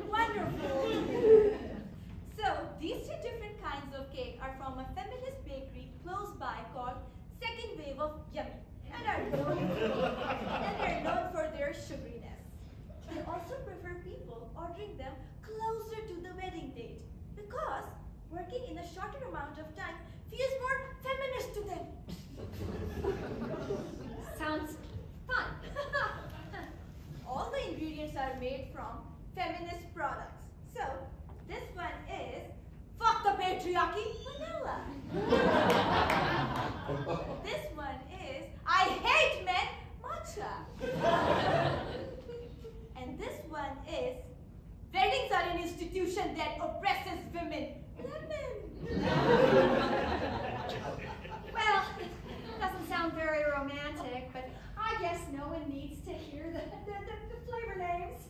Wonderful. So these two different kinds of cake are from a feminist bakery close by called Second Wave of Yummy, and they're known for their sugariness. They also prefer people ordering them closer to the wedding date because working in a shorter amount of time feels more feminist to them. Sounds fun. All the ingredients are made from feminist products. So this one is fuck the patriarchy vanilla. This one is I hate men matcha. And this one is weddings are an institution that oppresses women. Lemon. Well, it doesn't sound very romantic, but I guess no one needs to hear the flavor names.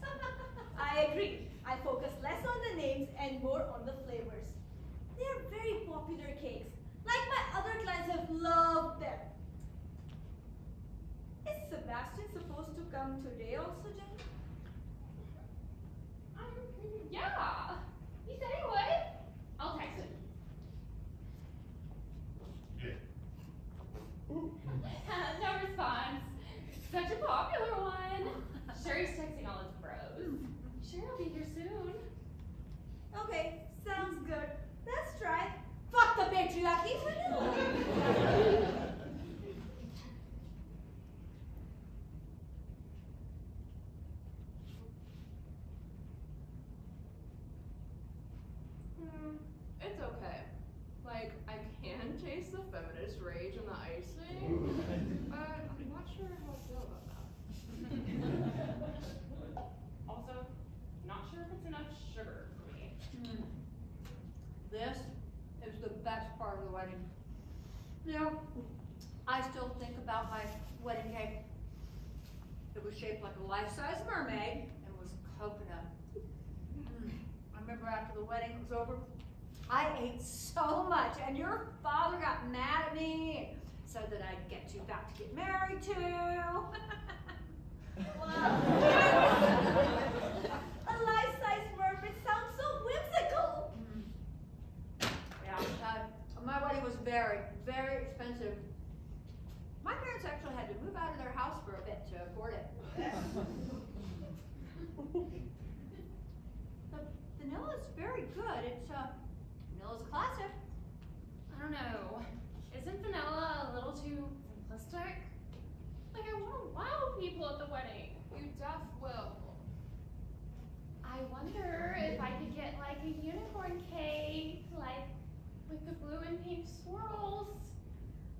I agree. I focus less on the names and more on the flavors. They are very popular cakes. Like my other clients have loved them. Is Sebastian supposed to come today also, Jenny? Yeah. He said he would. I'll text him. No response. patriarchy for now. It's okay. Like, I can taste the feminist rage in the icing, but I'm not sure how I feel about that. Also, not sure if it's enough sugar for me. This is the best part of the wedding. You know, I still think about my wedding cake. It was shaped like a life-size mermaid and was coconut. I remember after the wedding was over, I ate so much, and your father got mad at me and said that I'd get too fat to get married to. Wow. A life-size mermaid sounds so whimsical. Yeah, my wedding was very, very expensive. My parents actually had to move out of their house for a bit to afford it. The vanilla is very good. Vanilla's a classic. I don't know. Isn't vanilla a little too simplistic? Like, I want to wow people at the wedding. You def will. I wonder if I could get like a unicorn cake, like with the blue and pink swirls.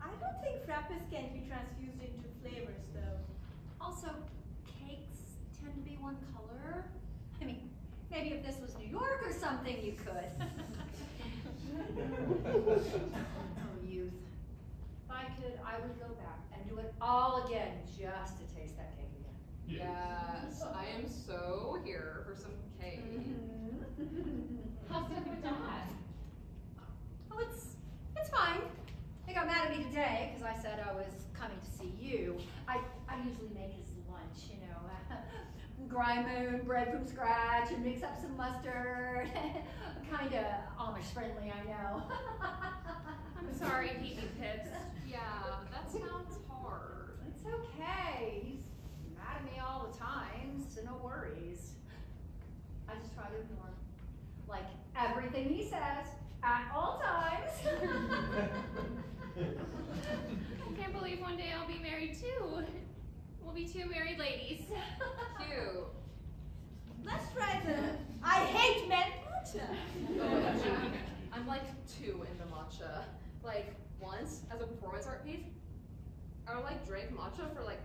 I don't think frappes can be transfused into flavors, though. Also, cakes tend to be one color. I mean, maybe if this was New York or something, you could. Oh, youth. If I could, I would go back and do it all again just to taste that cake again. Yes, I am so here for some cake. How's it with Dad? Oh, it's fine. They got mad at me today because I said I was coming to see you. I usually make his lunch, you know, grind my own bread from scratch and mix up some mustard. Kinda Amish friendly, I know. I'm sorry, Pee Pips. Yeah, that sounds hard. It's okay. He's mad at me all the time, so no worries. I just try to ignore him. Like everything he says at all times. I can't believe one day I'll be married too. We'll be two married ladies. Cute. Let's try the I hate men matcha. OMG. I'm like 2 into matcha. Like, once, as a performance art piece, I like drank matcha for like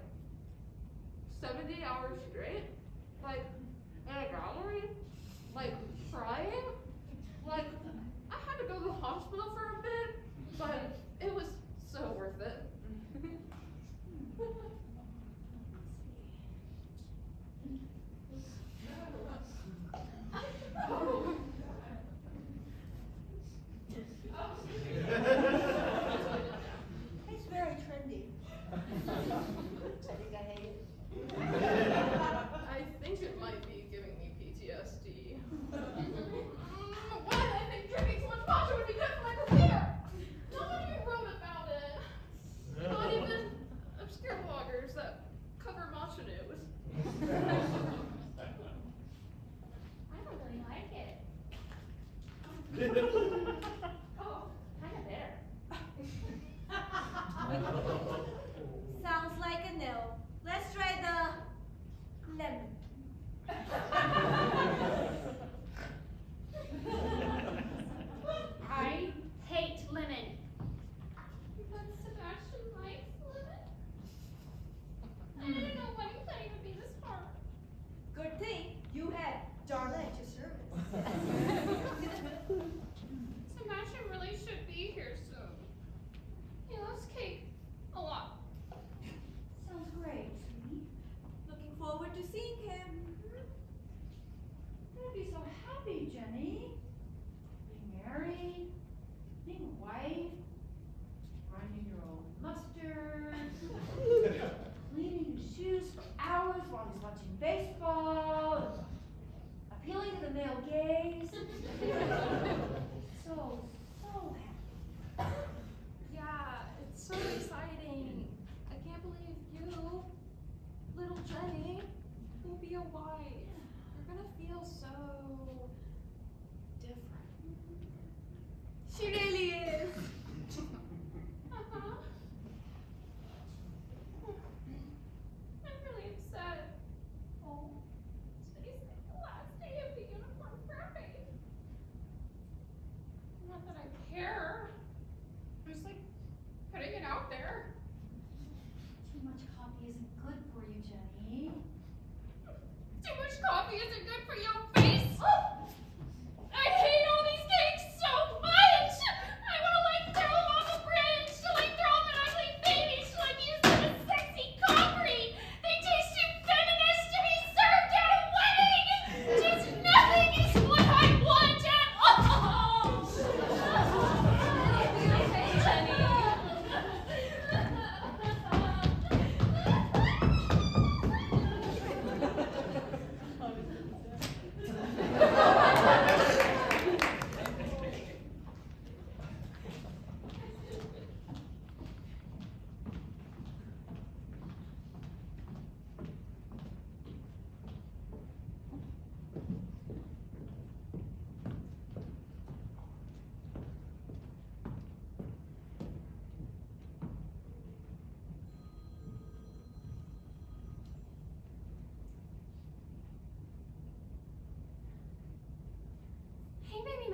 70 hours straight. Like, in a gallery. Like, crying. Like, I had to go to the hospital for a bit, but it was so worth it. It's very trendy. I think I hate it. I think it might be giving me PTSD. Why did I think drinking so much matcha would be good for my career? Nobody wrote about it. Not even obscure bloggers that cover matcha news. I don't really like it. Oh, kind of bitter. Sounds like a no. Let's try the lemon. I hate lemon. But Sebastian likes lemon. I didn't know wedding planning would be this hard. Good thing you had Darla at your service. Sebastian really should be here soon. He loves cake a lot. Sounds great, sweetie. Looking forward to seeing him. I'd be so happy, Jenny. Being married, being a wife, grinding your own mustard, cleaning his shoes for hours while he's watching baseball, appealing to the male gaze. So happy. Yeah, it's so exciting. I can't believe you, little Jenny, will be a wife. You're gonna feel so different. She really is.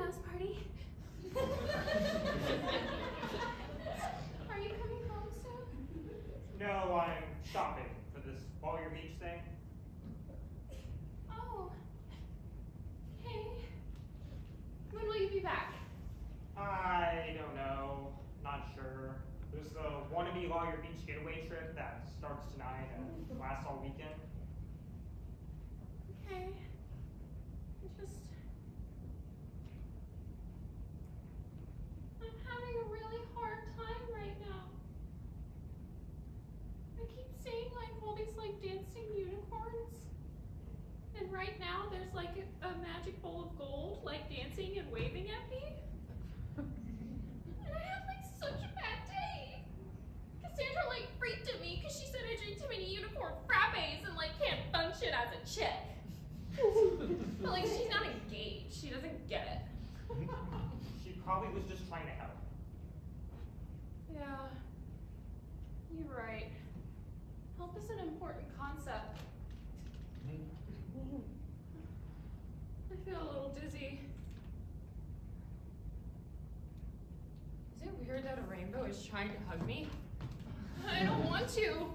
house party. Are you coming home soon? No, I'm shopping for this Lawyer Beach thing. Oh. Okay. When will you be back? I don't know. Not sure. There's the wannabe Lawyer Beach getaway trip that starts tonight and lasts all weekend. Okay. I'm having a really hard time right now. I keep seeing like all these like dancing unicorns. And right now there's like a magic bowl of gold like dancing and waving at me. And I have like such a bad day. Cassandra like freaked at me because she said I drink too many unicorn frappes and like can't function as a chick. But like she's not engaged. She doesn't get it. She probably was just trying to help. Yeah. You're right. Help is an important concept. I feel a little dizzy. Is it weird that a rainbow is trying to hug me? I don't want to.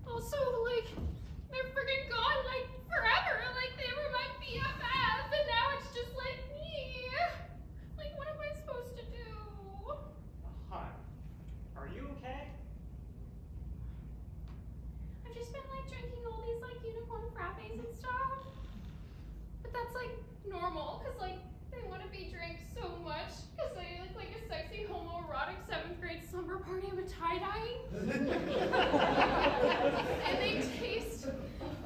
Also, like, they're freaking gone, like, forever. Like, they were my BFF, and now it's just, like, me. Like, what am I supposed to do? Hun, are you okay? I've just been, like, drinking all these, like, unicorn frappes and stuff. But that's, like, normal, because, like, they want to be drank so much, because they look like a sexy homoerotic 7th grade slumber party with tie-dyeing. And they taste,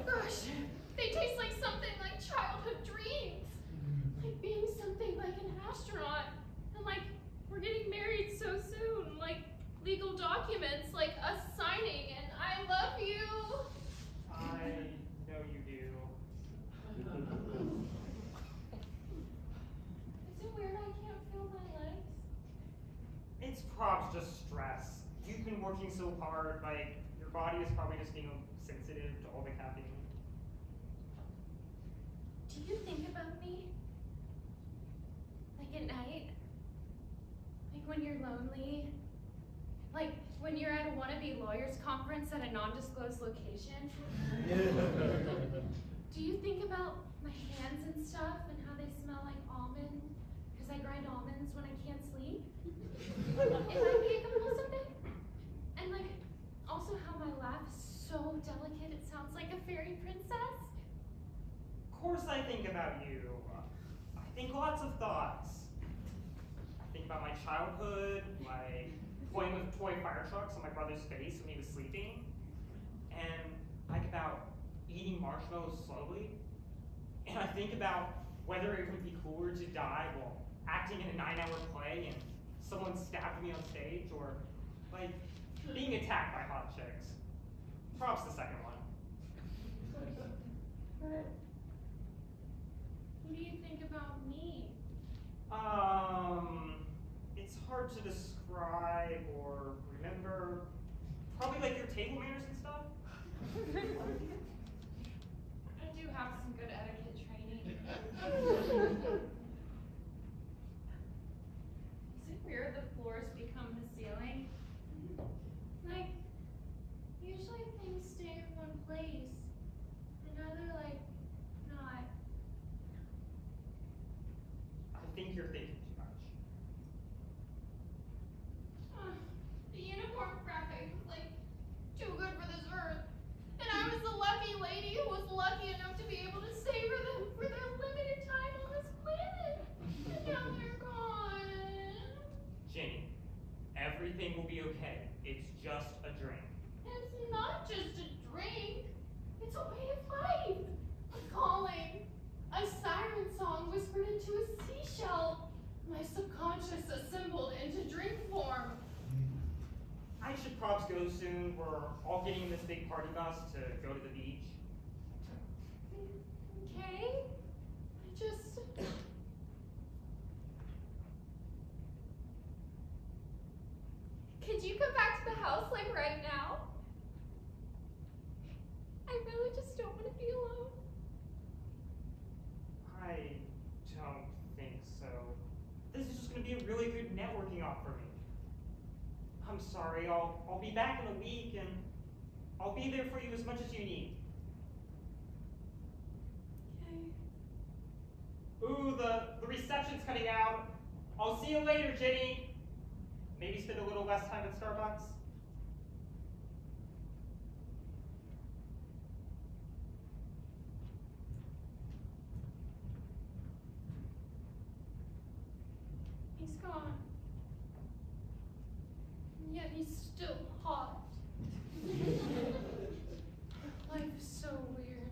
gosh, they taste like something like childhood dreams. Like being something like an astronaut. And like, we're getting married so soon. Like, legal documents, like us signing, and I love you. I know you do. Is it weird I can't feel my legs? It's probably just stress. You've been working so hard, like, your body is probably just being sensitive to all the caffeine. Do you think about me? Like at night? Like when you're lonely? Like when you're at a wannabe lawyers conference at a non-disclosed location? Do you think about my hands and stuff and how they smell like almond? Because I grind almonds when I can't sleep? It might be a compulsive thing. And like, also how my laugh is so delicate, it sounds like a fairy princess. Of course I think about you. I think lots of thoughts. I think about my childhood, like playing with toy fire trucks on my brother's face when he was sleeping. And I think about eating marshmallows slowly. And I think about whether it would be cooler to die while acting in a 9-hour play and someone stabbed me on stage, or like being attacked by hot chicks. Props the second one. What do you think about me? It's hard to describe or remember. Probably like your table manners and stuff. I do have some good etiquette training. Is it weird the floors become the ceiling? Like, usually things stay in one place, and now they're like, not. I think you're thinking too much. The unicorn frappe was like too good for this earth. And I was the lucky lady who was lucky enough to be able to savor them for their limited time on this planet. And now they're gone. Jenny, everything will be okay. It's just a drink. It's not just a drink. It's a way of life. A calling. A siren song whispered into a seashell. My subconscious assembled into drink form. I should probs go soon. We're all getting in this big party bus to go to the beach. Okay? I just... Could you come back to the house, like, right now? I really just don't want to be alone. I don't think so. be a really good networking op for me. I'm sorry, I'll be back in a week, and I'll be there for you as much as you need. Okay. Ooh, the reception's cutting out. I'll see you later, Jenny. Maybe spend a little less time at Starbucks. He's gone. And yet he's still hot. Life is so weird.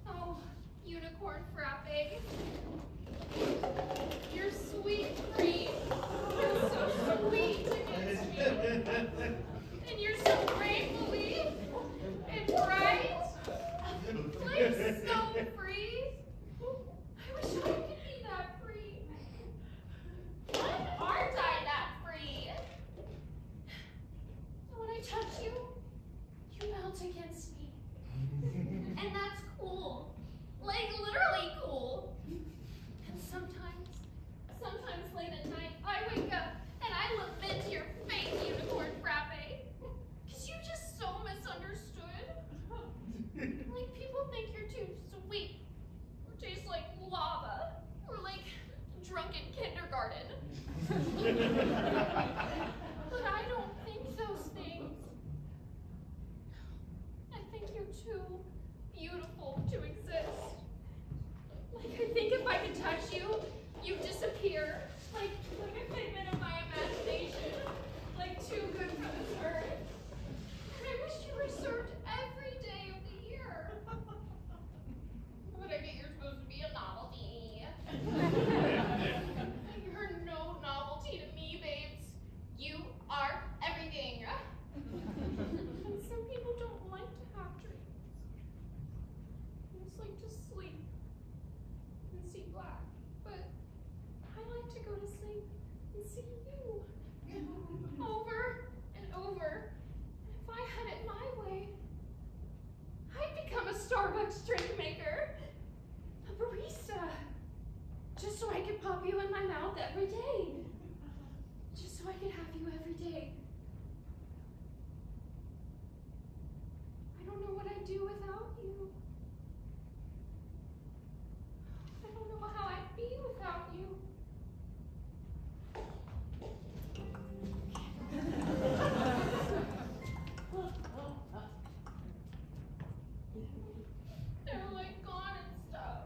Oh, unicorn frappe. You're sweet, Free. You're so sweet against me. And you're so gratefully and bright. Like so free. I wish I could be that free. When aren't I that free? When I touch you, you melt against me. And that's cool. Like literally cool. And sometimes late at night, I wake up and I lament your fake unicorn frappe. Cause you're just so misunderstood. Like people think you're too sweet, or taste like lava, or like drunken kindergarten. But I don't think those things. I think you're too beautiful to exist. Like I think if I could touch you, you'd disappear. Like a figment of my imagination. Like too good for this earth. And I wish you were served every day of the year. But I get you're supposed to be a novelty. You're no novelty to me, babes. You are everything. And some people don't like to have dreams. They just like to sleep and see black. But I like to go to sleep and see you. Over and over. And if I had it my way, I'd become a Starbucks drink maker. A barista. Just so I could pop you in my mouth every day. Just so I could have you every day. I don't know what I'd do without you. I don't know how I'd be without you. They're like gone and stuff.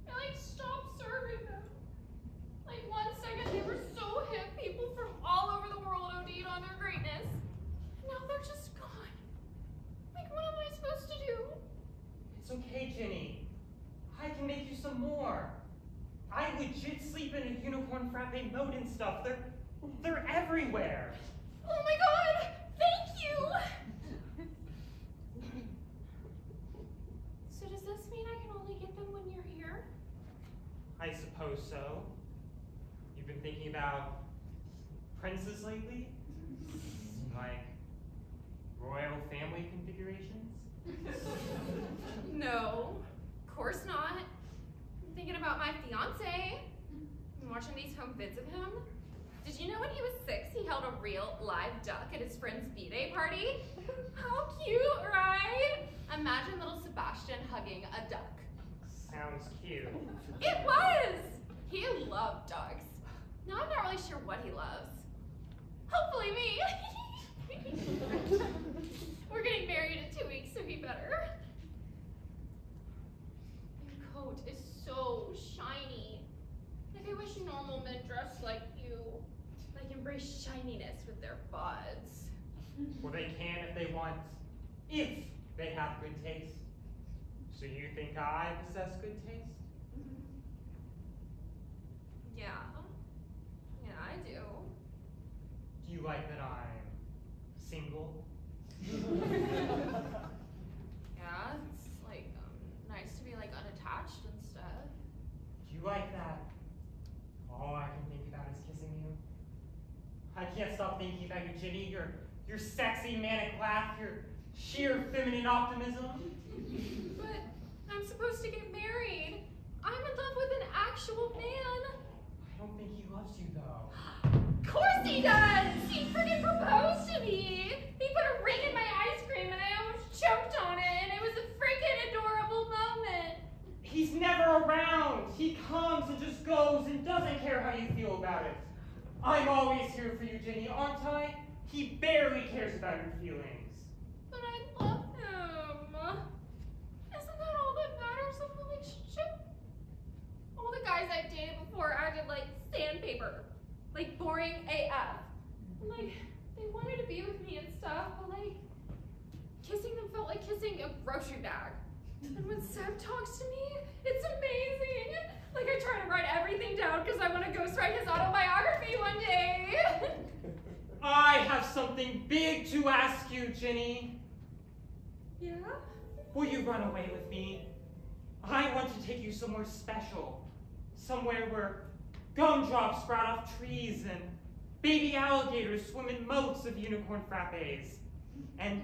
I like stopped serving them. Like 1 second they were so hip, people from all over the world OD'd on their greatness. Now they're just gone. Like what am I supposed to do? It's okay, Jenny. I can make you some more. I legit sleep in a unicorn frappe mode and stuff. They're everywhere. Oh my god! Thank you! So does this mean I can only get them when you're here? I suppose so. You've been thinking about princes lately? Like royal family configurations? No, of course not. I'm thinking about my fiance. I'm watching these home vids of him. Did you know when he was 6, he held a real live duck at his friend's B-Day party? How cute, right? Imagine little Sebastian hugging a duck. Sounds cute. It was! He loved dogs. Now I'm not really sure what he loves. Hopefully me. We're getting married in 2 weeks, so he better. Your coat is so shiny. Like I wish normal men dressed like you. Like embrace shininess with their buds. Well, they can if they want, if they have good taste. So you think I possess good taste? Yeah. Yeah, I do. Do you like that I'm single? Yeah, it's like nice to be like unattached and stuff. Do you like that all I can think about is kissing you? I can't stop thinking about you, Jenny. You're your sexy manic laugh, your sheer feminine optimism. But I'm supposed to get married. I'm in love with an actual man. I don't think he loves you, though. Of course he does! He freaking proposed to me! He put a ring in my ice cream and I almost choked on it, and it was a freaking adorable moment. He's never around. He comes and just goes and doesn't care how you feel about it. I'm always here for you, Jenny, aren't I? He barely cares about your feelings. But I love him. Isn't that all that matters in a relationship? All the guys I've dated before acted like sandpaper. Like boring AF. Like, they wanted to be with me and stuff, but like, kissing them felt like kissing a grocery bag. And when Seb talks to me, it's amazing. Like I try to write everything down because I want to ghostwrite his autobiography one day. I have something big to ask you, Jenny. Yeah? Will you run away with me? I want to take you somewhere special. Somewhere where gumdrops sprout off trees and baby alligators swim in moats of unicorn frappes. And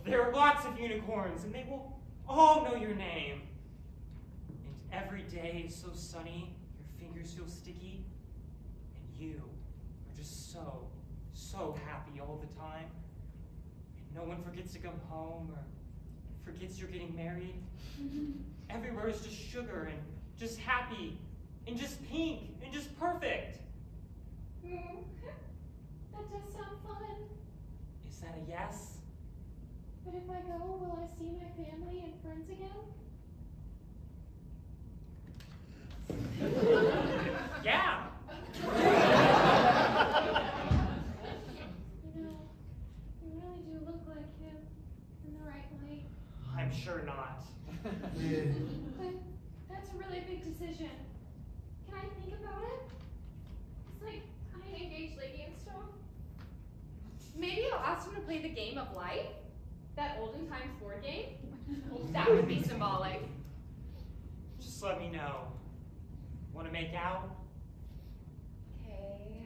there are lots of unicorns, and they will all know your name. And every day is so sunny, your fingers feel sticky, and you are just so happy all the time. And no one forgets to come home or forgets you're getting married. Everywhere is just sugar and just happy and just pink and just perfect. That does sound fun. Is that a yes? But if I go, will I see my family and friends again? Yeah. You know, you really do look like him in the right light. I'm sure not. But that's a really big decision. Can I think about it? It's like, I'm an engaged lady and stuff. Maybe I'll ask him to play the game of life. That olden times board game. That would be symbolic. Just let me know. Want to make out? Okay.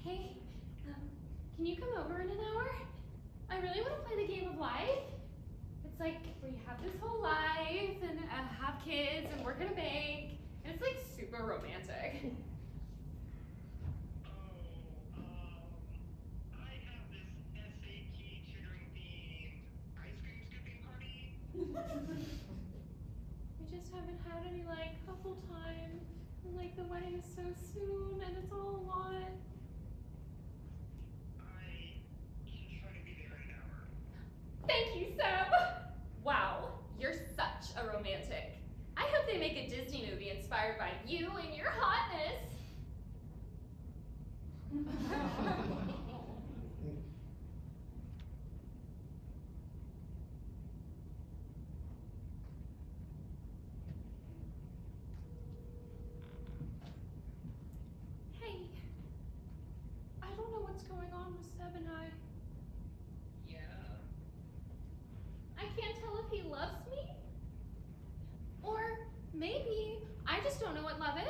Hey, can you come over in an hour? I really want to play the game of life. It's like where you have this whole life and have kids and work at a bank, and it's like super romantic. I have this SAT tutoring themed ice cream scooping party. We just haven't had any like couple time, and like the wedding is so soon, and it's all a lot. I can try to be there in an hour. Thank you, Seb! Wow, you're such a romantic. I hope they make a Disney movie inspired by you and your hotness. Hey, I don't know what's going on with Seb and I. Yeah. I can't tell if he loves me. Or maybe I just don't know what love is.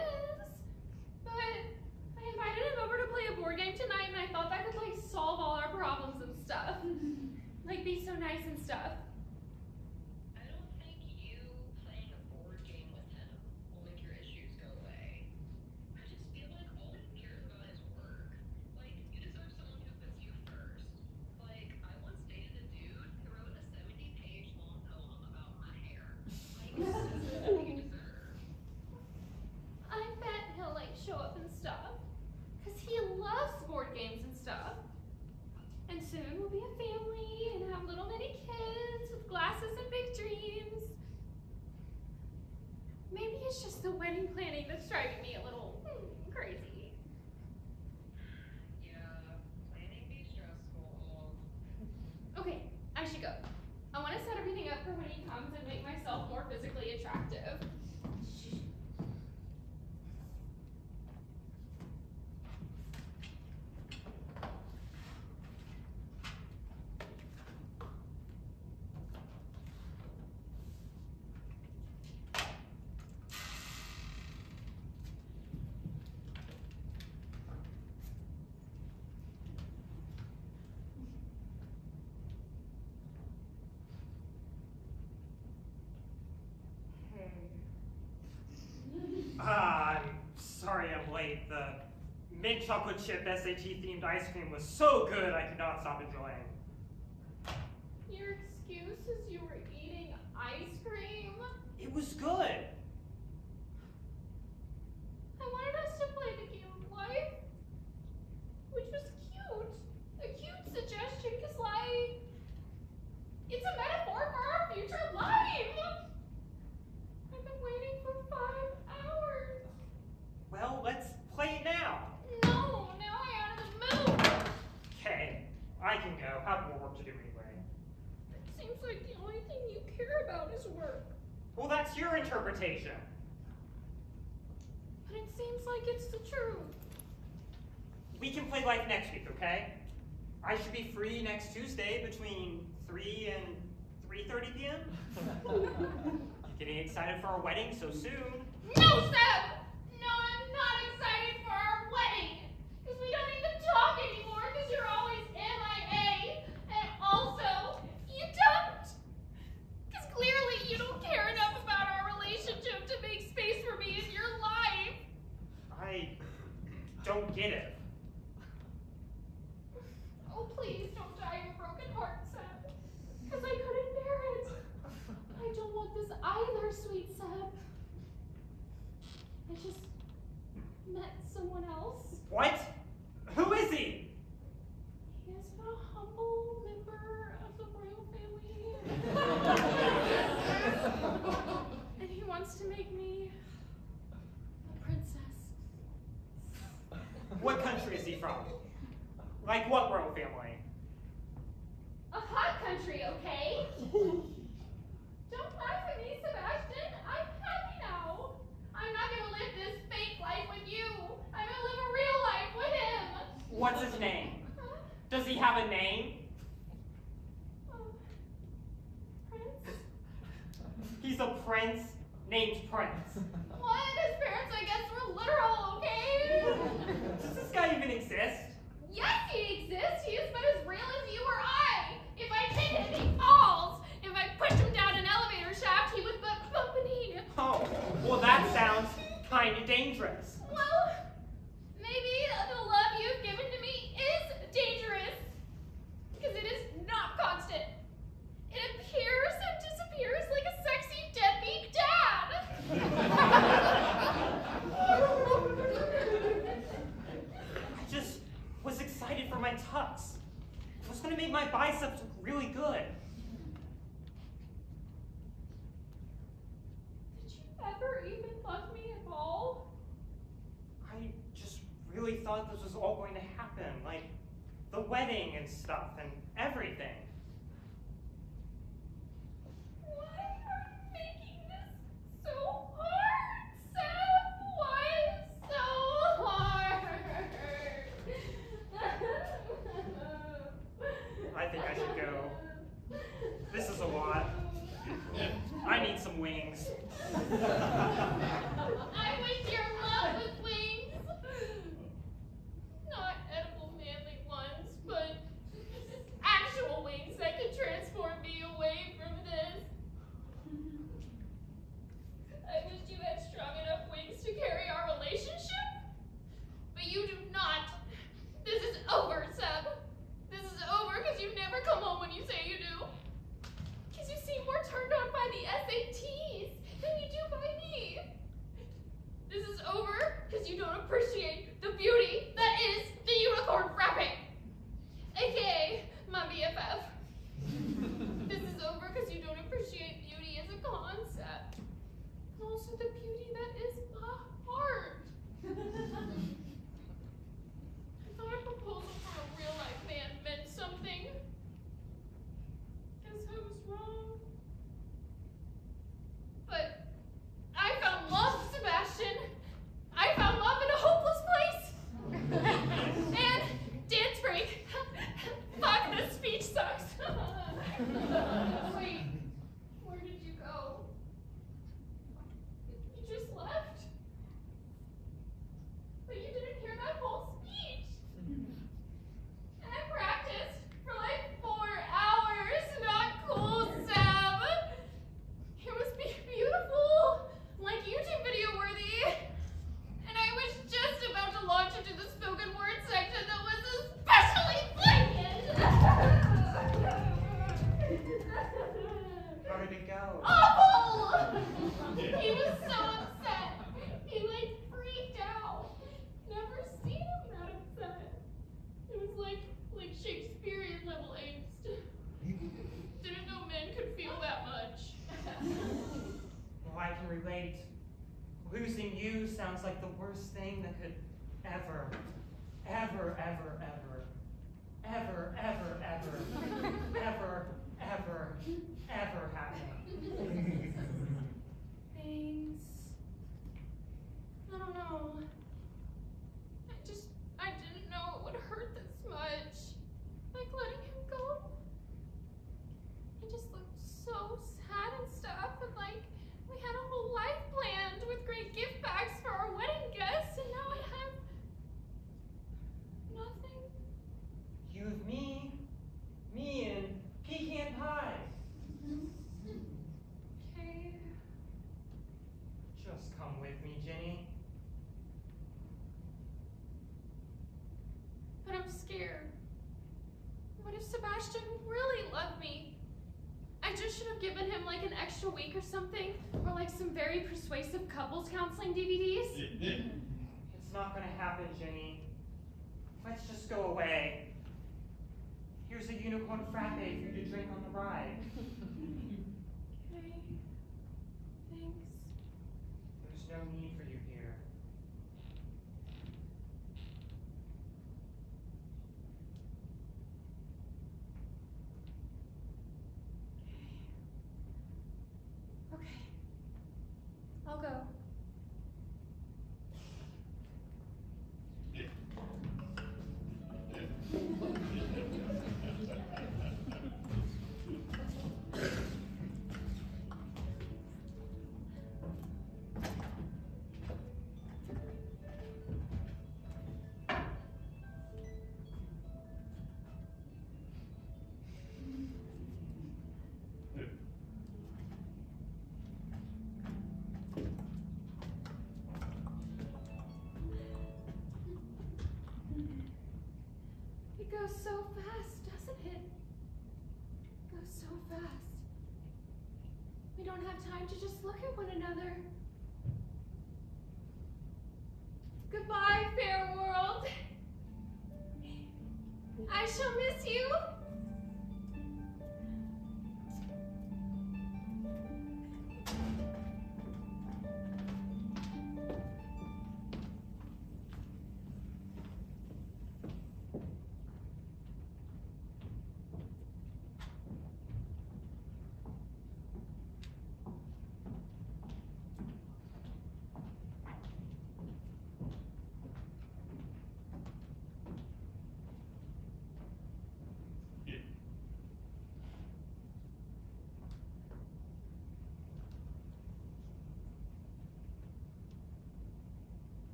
But I invited him over to play a board game tonight, and I thought that could like solve all our problems and stuff. Like be so nice and stuff. I don't think you playing a board game with him will make your issues go away. I just feel like all it it's just the wedding planning that's driving me a little crazy. Yeah, planning be stressful. Okay, I should go. I want to set everything up for when he comes and make myself more physically attractive. I'm sorry I'm late. The mint chocolate chip SAT themed ice cream was so good I could not stop enjoying. Your excuse is you were eating ice cream? It was good. I wanted us to play the game of life, which was cute. A cute suggestion, because, like, it's a metaphor for our future life. I've been waiting for 5 hours. Well, let's play it now. No, now I'm out of the mood. Okay, I can go. Have more work to do anyway. It seems like the only thing you care about is work. Well, that's your interpretation. But it seems like it's the truth. We can play life next week, okay? I should be free next Tuesday between 3 and 3:30 p.m. You getting excited for our wedding so soon? No, Seb! No, I'm not excited for our wedding! Because we don't even talk anymore because you're always MIA. And also, you don't! Because clearly you don't care enough about our relationship to make space for me in your life. I don't get it. Oh, please don't die of a broken heart, Seb. Because I couldn't bear it. I don't want this either, sweet Seb. I just met someone else. What? Who is he? He is but a humble member of the royal family. And he wants to make me a princess. What country is he from? Like what royal family? A hot country, okay? Don't laugh at me, Sebastian. I'm happy now. I'm not gonna live this fake life with you. I'm gonna live a real life with him. What's his name? Huh? Does he have a name? Prince? He's a prince named Prince. What? His parents, I guess, were literal, okay? Does this guy even exist? Yes, he exists. He is but as real as you or I. If I hit him, he falls. If I push him down an elevator shaft, he would but bump a knee. Oh, well that sounds kind of dangerous. Well, maybe the love you've given to me is dangerous. Because it is not constant. It appears and disappears like a sexy deadbeat dad. I just was excited for my tux. It was going to make my biceps look really good. Did you ever even love me at all? I just really thought this was all going to happen, like the wedding and stuff and everything. Why are you making this so hard, Sam? Why so hard? I think I should go. This is a lot. I need some wings. I wish your love was wings. Not edible manly ones, but actual wings. sounds like the worst thing that could ever, ever, ever, ever, ever, ever, ever, ever, ever, ever happen. Thanks. I don't know. I didn't know it would hurt this much. Like letting him go. He just looked so sad and stuff, and like we had a whole life planned with great gift bags for our wedding guests, and now I have nothing. You have me and pecan pie. Okay. Just come with me, Jenny. But I'm scared. What if Sebastian really loved me? I just should have given him like an extra week or something, or like some very persuasive couples counseling DVDs. It's not gonna happen, Jenny. Let's just go away. Here's a unicorn frappe for you to drink on the ride. Okay. Thanks. There's no need for you here. Okay. I'll go. It goes so fast, doesn't it? It goes so fast. We don't have time to just look at one another. Goodbye, fair world. I shall miss you.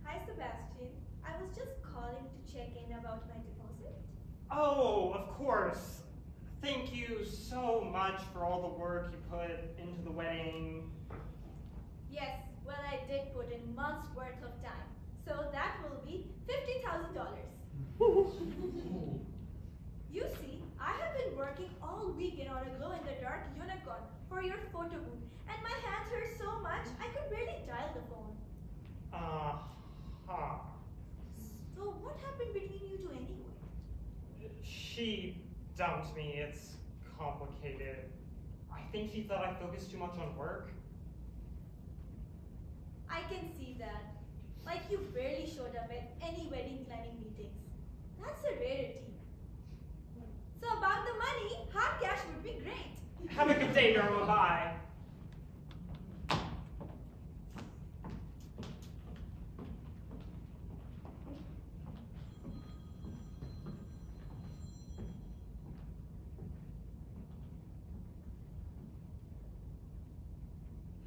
Hi, Sebastian. I was just calling to check in about my deposit. Oh, of course. Thank you so much for all the work you put into the wedding. Yes, well, I did put in months worth of time. So that will be $50,000. You see, I have been working all weekend on a glow-in-the-dark unicorn for your photo booth, and my hands hurt so much I could barely dial the phone. So what happened between you two anyway? She dumped me. It's complicated. I think she thought I focused too much on work. I can see that. Like you barely showed up at any wedding planning meetings. That's a rarity. So about the money, hard cash would be great. Have a good day, Darla. Bye.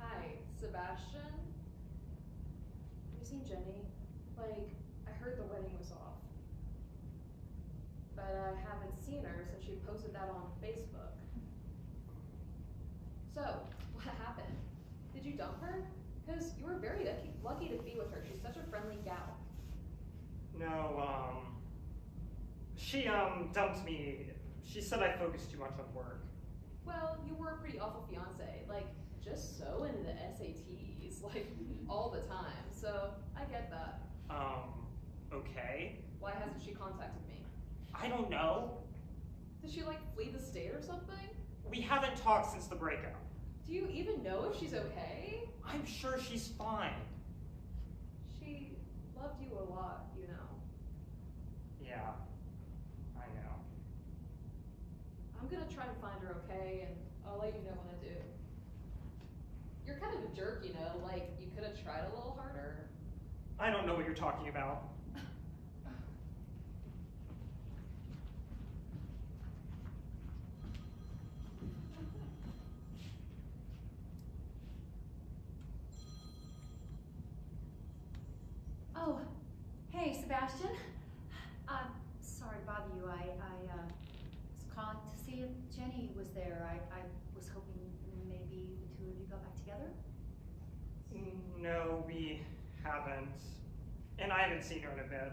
Hi, Sebastian? Have you seen Jenny? Like, I heard the wedding was off. But I haven't seen her since she posted that on Facebook. So, what happened? Did you dump her? Because you were very lucky to be with her. She's such a friendly gal. No, she, dumped me. She said I focused too much on work. Well, you were a pretty awful fiance. Like, just so into the SATs, like, all the time. So, I get that. Okay. Why hasn't she contacted me? I don't know. Did she like flee the state or something? We haven't talked since the breakup. Do you even know if she's okay? I'm sure she's fine. She loved you a lot, you know. Yeah, I know. I'm gonna try to find her, okay? And I'll let you know when I do. You're kind of a jerk, you know, like you could have tried a little harder. I don't know what you're talking about. Oh, hey, Sebastian. Sorry to bother you. I was calling to see if Jenny was there. I was hoping maybe the two of you got back together. No, we haven't. And I haven't seen her in a bit.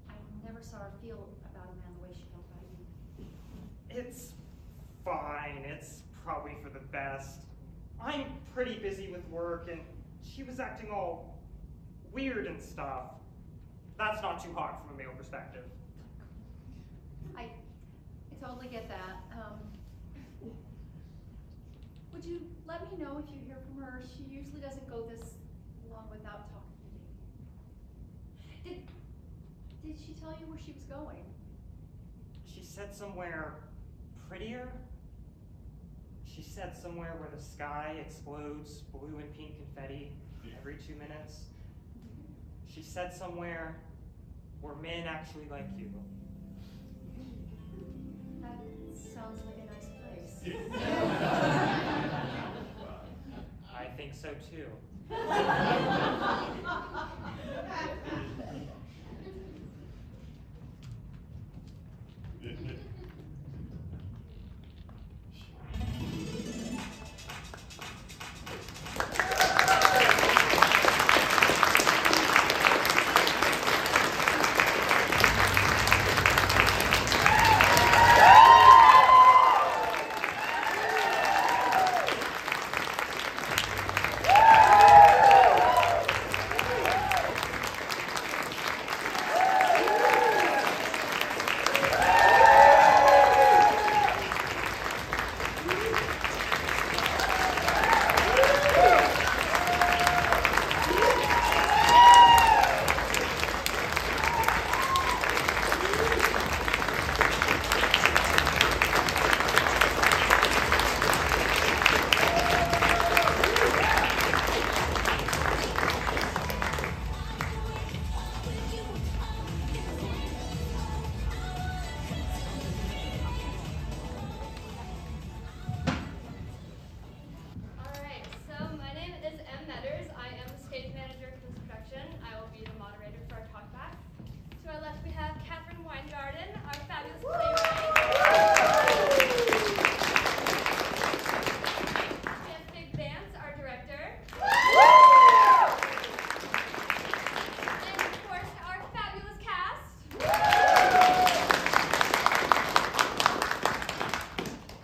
I never saw her feel about a man the way she felt about you. It's fine. It's probably for the best. I'm pretty busy with work, and she was acting all weird and stuff. That's not too hard from a male perspective. I totally get that. Would you let me know if you hear from her? She usually doesn't go this long without talking to me. Did she tell you where she was going? She said somewhere prettier. She said somewhere where the sky explodes blue and pink confetti every 2 minutes. She said somewhere where men actually like you. That sounds like a nice place. I think so too. Weingarten, our fabulous playwright. We have Big Vance, our director. And of course, our fabulous cast.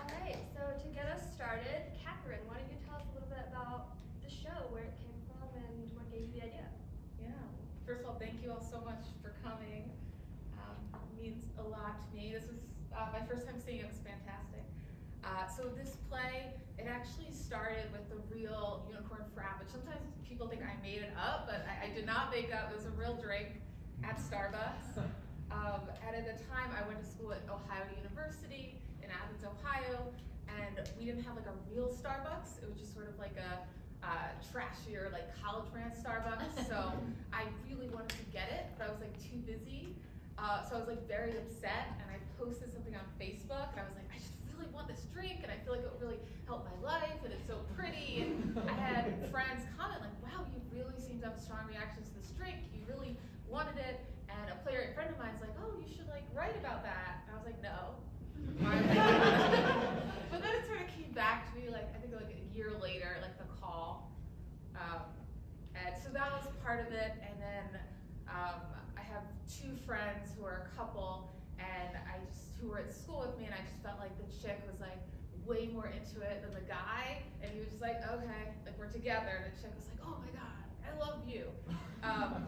Alright, so to get us started, Catherine, why don't you tell us a little bit about the show, where it came from, and what gave you the idea? Yeah. First of all, thank you all so much for coming. It means a lot to me. This was my first time seeing it. It was fantastic. So this play, it actually started with the real unicorn frappe, which sometimes people think I made it up, but I did not make up. It was a real drink at Starbucks. And at the time, I went to school at Ohio University in Athens, Ohio, and we didn't have like a real Starbucks. It was just sort of like a trashier, like college brand Starbucks. So I really wanted to get it, but I was like too busy. So I was like very upset, and I posted something on Facebook, and I was like, I just really want this drink, and I feel like it would really help my life, and it's so pretty. And I had friends comment like, wow, you really seem to have strong reactions to this drink. You really wanted it. And a playwright friend of mine's like, oh, you should like write about that. And I was like, no. But then it sort of came back to me like, I think like a year later, like the call. And so that was part of it. And then I have two friends who are a couple, and who were at school with me, and I just felt like the chick was like way more into it than the guy, and he was just like, okay, like we're together, and the chick was like, oh my god, I love you.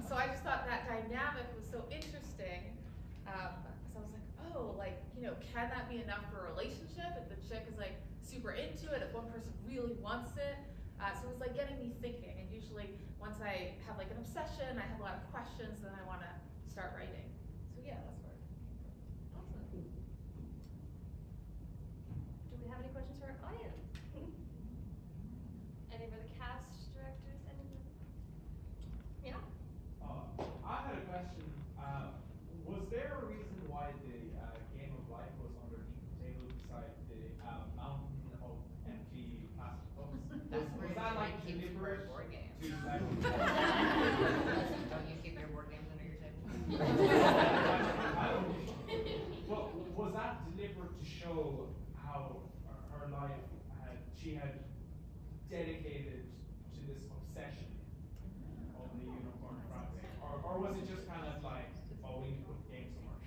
So I just thought that dynamic was so interesting, So I was like, oh, like, you know, can that be enough for a relationship if the chick is like super into it, if one person really wants it? So it was like getting me thinking, and usually once I have like an obsession, I have a lot of questions, then I want to start writing. So yeah, that's where it came from. Awesome. Do we have any questions for our audience? Any for the cast, directors, anything? Yeah. I had a question. Was there a reason why the Game of Life was underneath the table beside the mountain of empty plastic cups? Was that like deliberate? Board games. To Don't you keep your board games under your table? I don't. But was that deliberate to show how her life she had dedicated to this obsession of the unicorn frappe, or was it just kind of like, oh, we need to put the game somewhere?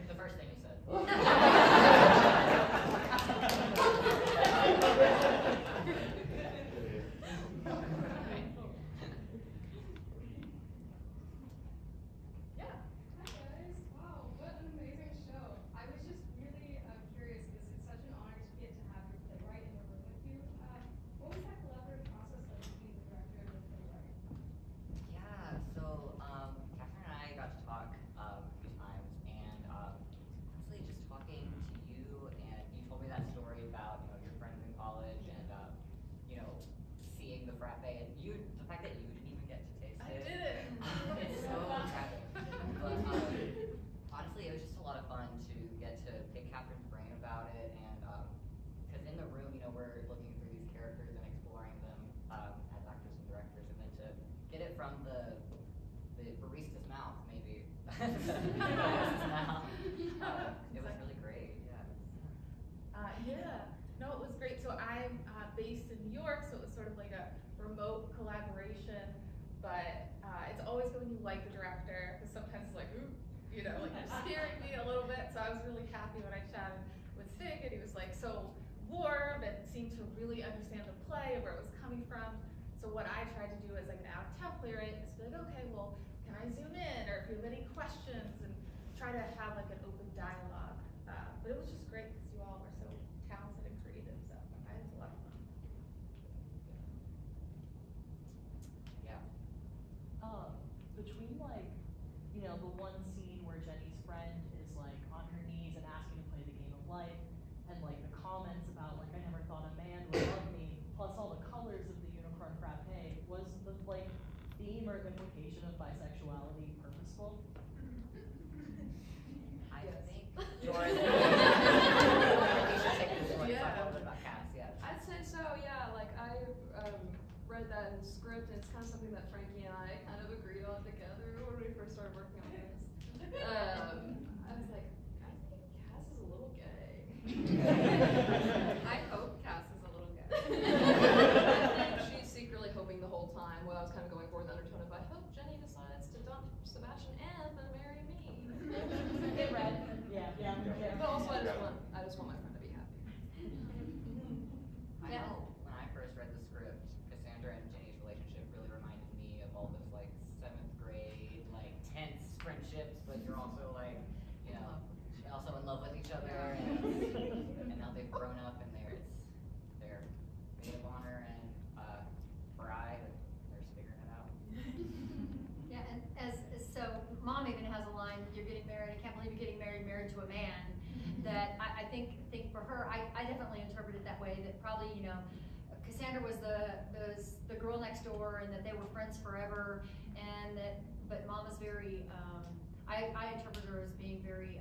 The first thing you said. Yeah. Hi guys, wow, what an amazing show. I was just really curious because it's such an honor to get to have your playwright in the room with you. What was that collaborative process like between the director and the playwright? Yeah, so Catherine and I got to talk a few times, and honestly, just talking to you, and you told me that story about your friends in college, and seeing the frappe, and the fact that you didn't even get to taste I it. did it. It's so tragic. But honestly, it was just a lot of fun to get to pick Catherine's brain about it, and because in the room, we're looking through these characters and exploring them as actors and directors, and then to get it from the barista's mouth, maybe. The barista's mouth. It was really great. Yeah. Yeah, no, it was great. So I'm based in New York, so it was sort of like a remote collaboration, but it's always good when you like the director, because sometimes it's like, ooh, like you're scaring me a little bit. So I was really happy when I chatted with Sig, and he was like so warm and seemed to really understand the play and where it was coming from. So what I tried to do as like an out-of-town playwright is be like, okay, well, can I zoom in, or if you have any questions, and try to have like an open dialogue. But it was just great because you all were so talented and creative, so I had a lot of fun. Yeah. Between the one scene where Jenny's friend is like on her knees and asking to play the game of life, and like the comments about like I never thought a man would love me, plus all the colors of the unicorn frappe, was the like theme or implication of bisexuality purposeful? I Yes. think Dorothy. You should take this one. Yeah. Talk a little bit about Cass. Yeah. I'd say so, yeah. Like, I read that in the script, and it's kind of something that Frankie and I kind of agreed on together when we first started working on this. I was like, I think Cass is a little gay. I hope Cass is a little gay. I think she's secretly hoping the whole time, what I was kind of going for the undertone of, I hope Jenny decides to dump Sebastian and then marry me. Hey, Red. Yeah. But also, I just want my friend to be happy. I know when I first read the script, Cassandra and Jenny's relationship really reminded me of all those like 7th grade, like tense friendships, but you're also like, also in love with each other, and now they've grown up and they're maid of honor and bride, and they're just figuring it out. Yeah, and so Mom even has a line, you're getting married, I can't believe you're getting married to a man. That I think for her, I definitely interpret it that way, that probably, Cassandra was the girl next door, and that they were friends forever, and but Mom is very, I interpret her as being very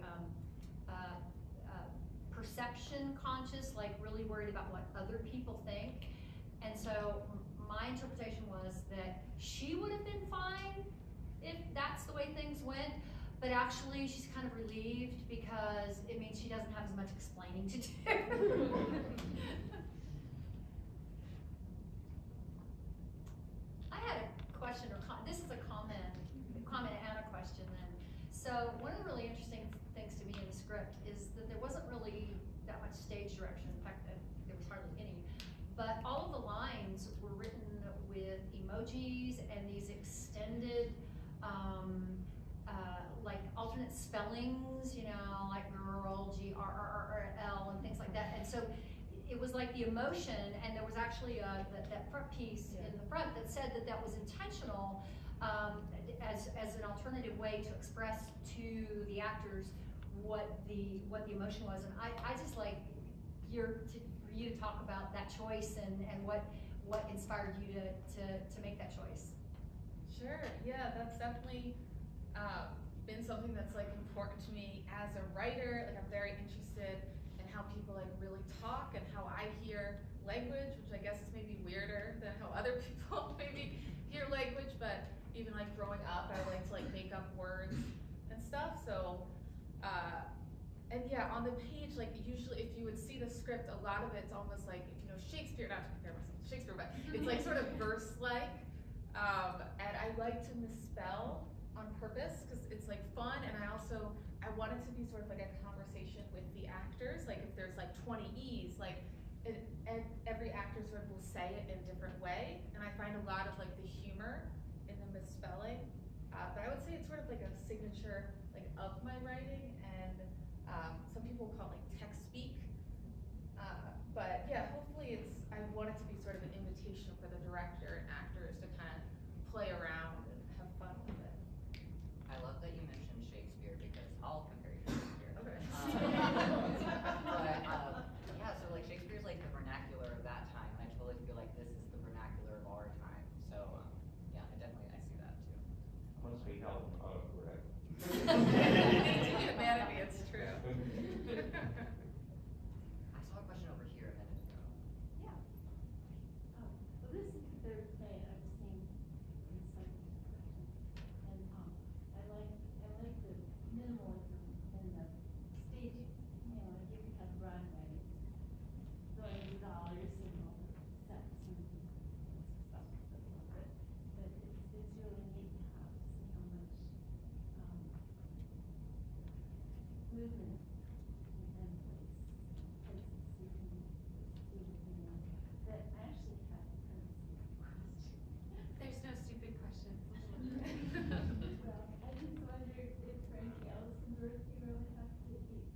perception conscious, like really worried about what other people think. And so my interpretation was that she would have been fine if that's the way things went, but actually she's kind of relieved because it means she doesn't have as much explaining to do. I had a question, or this is a comment and a question then. So one of the really interesting things to me in the script is that there wasn't really that much stage direction. In fact, there was hardly any. But all of the lines were written with emojis and these extended like alternate spellings, you know, like girl, G-R-R-R-L, and things like that. And so it was like the emotion, and there was actually that front piece in the front that said that that was intentional as an alternative way to express to the actors what the emotion was. And I just like for you to talk about that choice and what inspired you to make that choice. Sure, yeah, that's definitely been something that's like important to me as a writer. Like I'm very interested in how people like really talk and how I hear language, which I guess is maybe weirder than how other people maybe hear language, but even like growing up, I like to like make up words and stuff. So, and yeah, on the page, like usually if you would see the script, a lot of it's almost like, if you know Shakespeare, not to compare myself to Shakespeare, but it's like sort of verse-like. And I like to misspell on purpose because it's like fun, and I want it to be sort of like a conversation with the actors. Like if there's like 20 E's, like every actor sort of will say it in a different way, and I find a lot of like the humor in the misspelling. But I would say it's sort of like a signature like of my writing, and some people call it like text speak. But yeah, hopefully I want it to be sort of an invitation for the director and actors to kind of play around and have fun with it. I love that you mentioned Shakespeare because I'll compare you to Shakespeare. Okay. But yeah, so like Shakespeare's like the vernacular of that time, and I totally feel like this is the vernacular of our time. So yeah, I see that too. I must be held correct. Don't get mad at me, it's true. I saw a question over here a minute ago. Yeah. Well, this is the third play I've seen in Cypress Productions, and I like the minimalism in the staging. You know, like you have Broadway, billions of dollars and all the sets and stuff, but it's really neat to see how much movement and places you can do with the that I actually have kind of a question. There's no stupid questions. Well, I just wondered if Frankie, Alice, and Dorothy really have to eat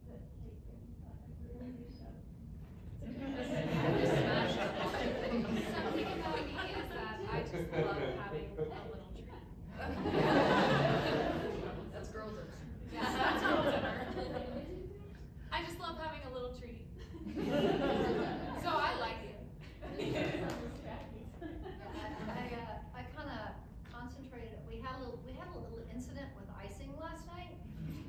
the cake every time they show. Something about me is that I just love having a little treat. That's girl dinner. Yeah, that's girl dinner. I just love having a little treat. So I like it. I kind of concentrated. We had a little incident with icing last night,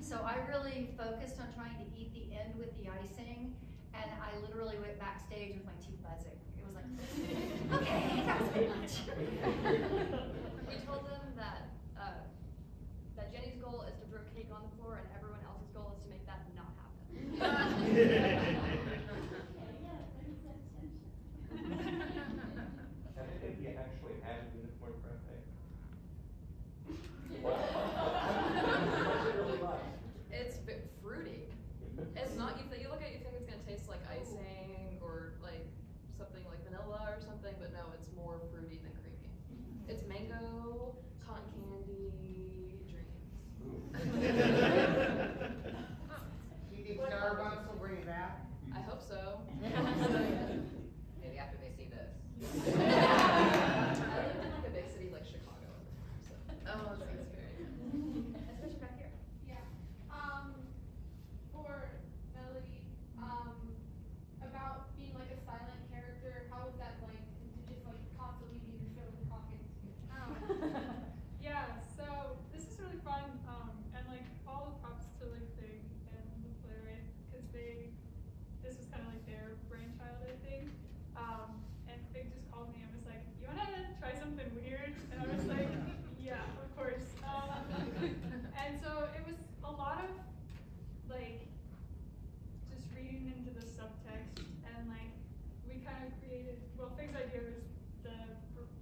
so I really focused on trying to eat the end with the icing, and I literally went backstage with my teeth buzzing. It was like, okay, that was a bit much. We told them that Jenny's goal is to throw cake on the floor, and everyone else's goal is to make that not happen. Have you actually had a unicorn frappe? What's it really like? It's fruity. It's not, you look at it, you think it's gonna taste like icing or like something like vanilla or something, but no, it's more fruity than creamy. It's mango, cotton candy, dreams. Do you think Starbucks will bring it back? I hope so. Maybe after they see this. I live in like a big city like Chicago. So. Oh, that's scary. Especially back here. Yeah. For Melody, about being like a silent character, how was that like to just like constantly be in your show talking? Yeah, so this is really fun, and like all the props to like Fig and the Playwright, because this was kind of like their brainchild, I think. And Fig just called me and was like, "You wanna try something weird?" And I was like, "Yeah, of course." And so it was a lot of like just reading into the subtext, and like we kind of created. Well, Fig's idea was the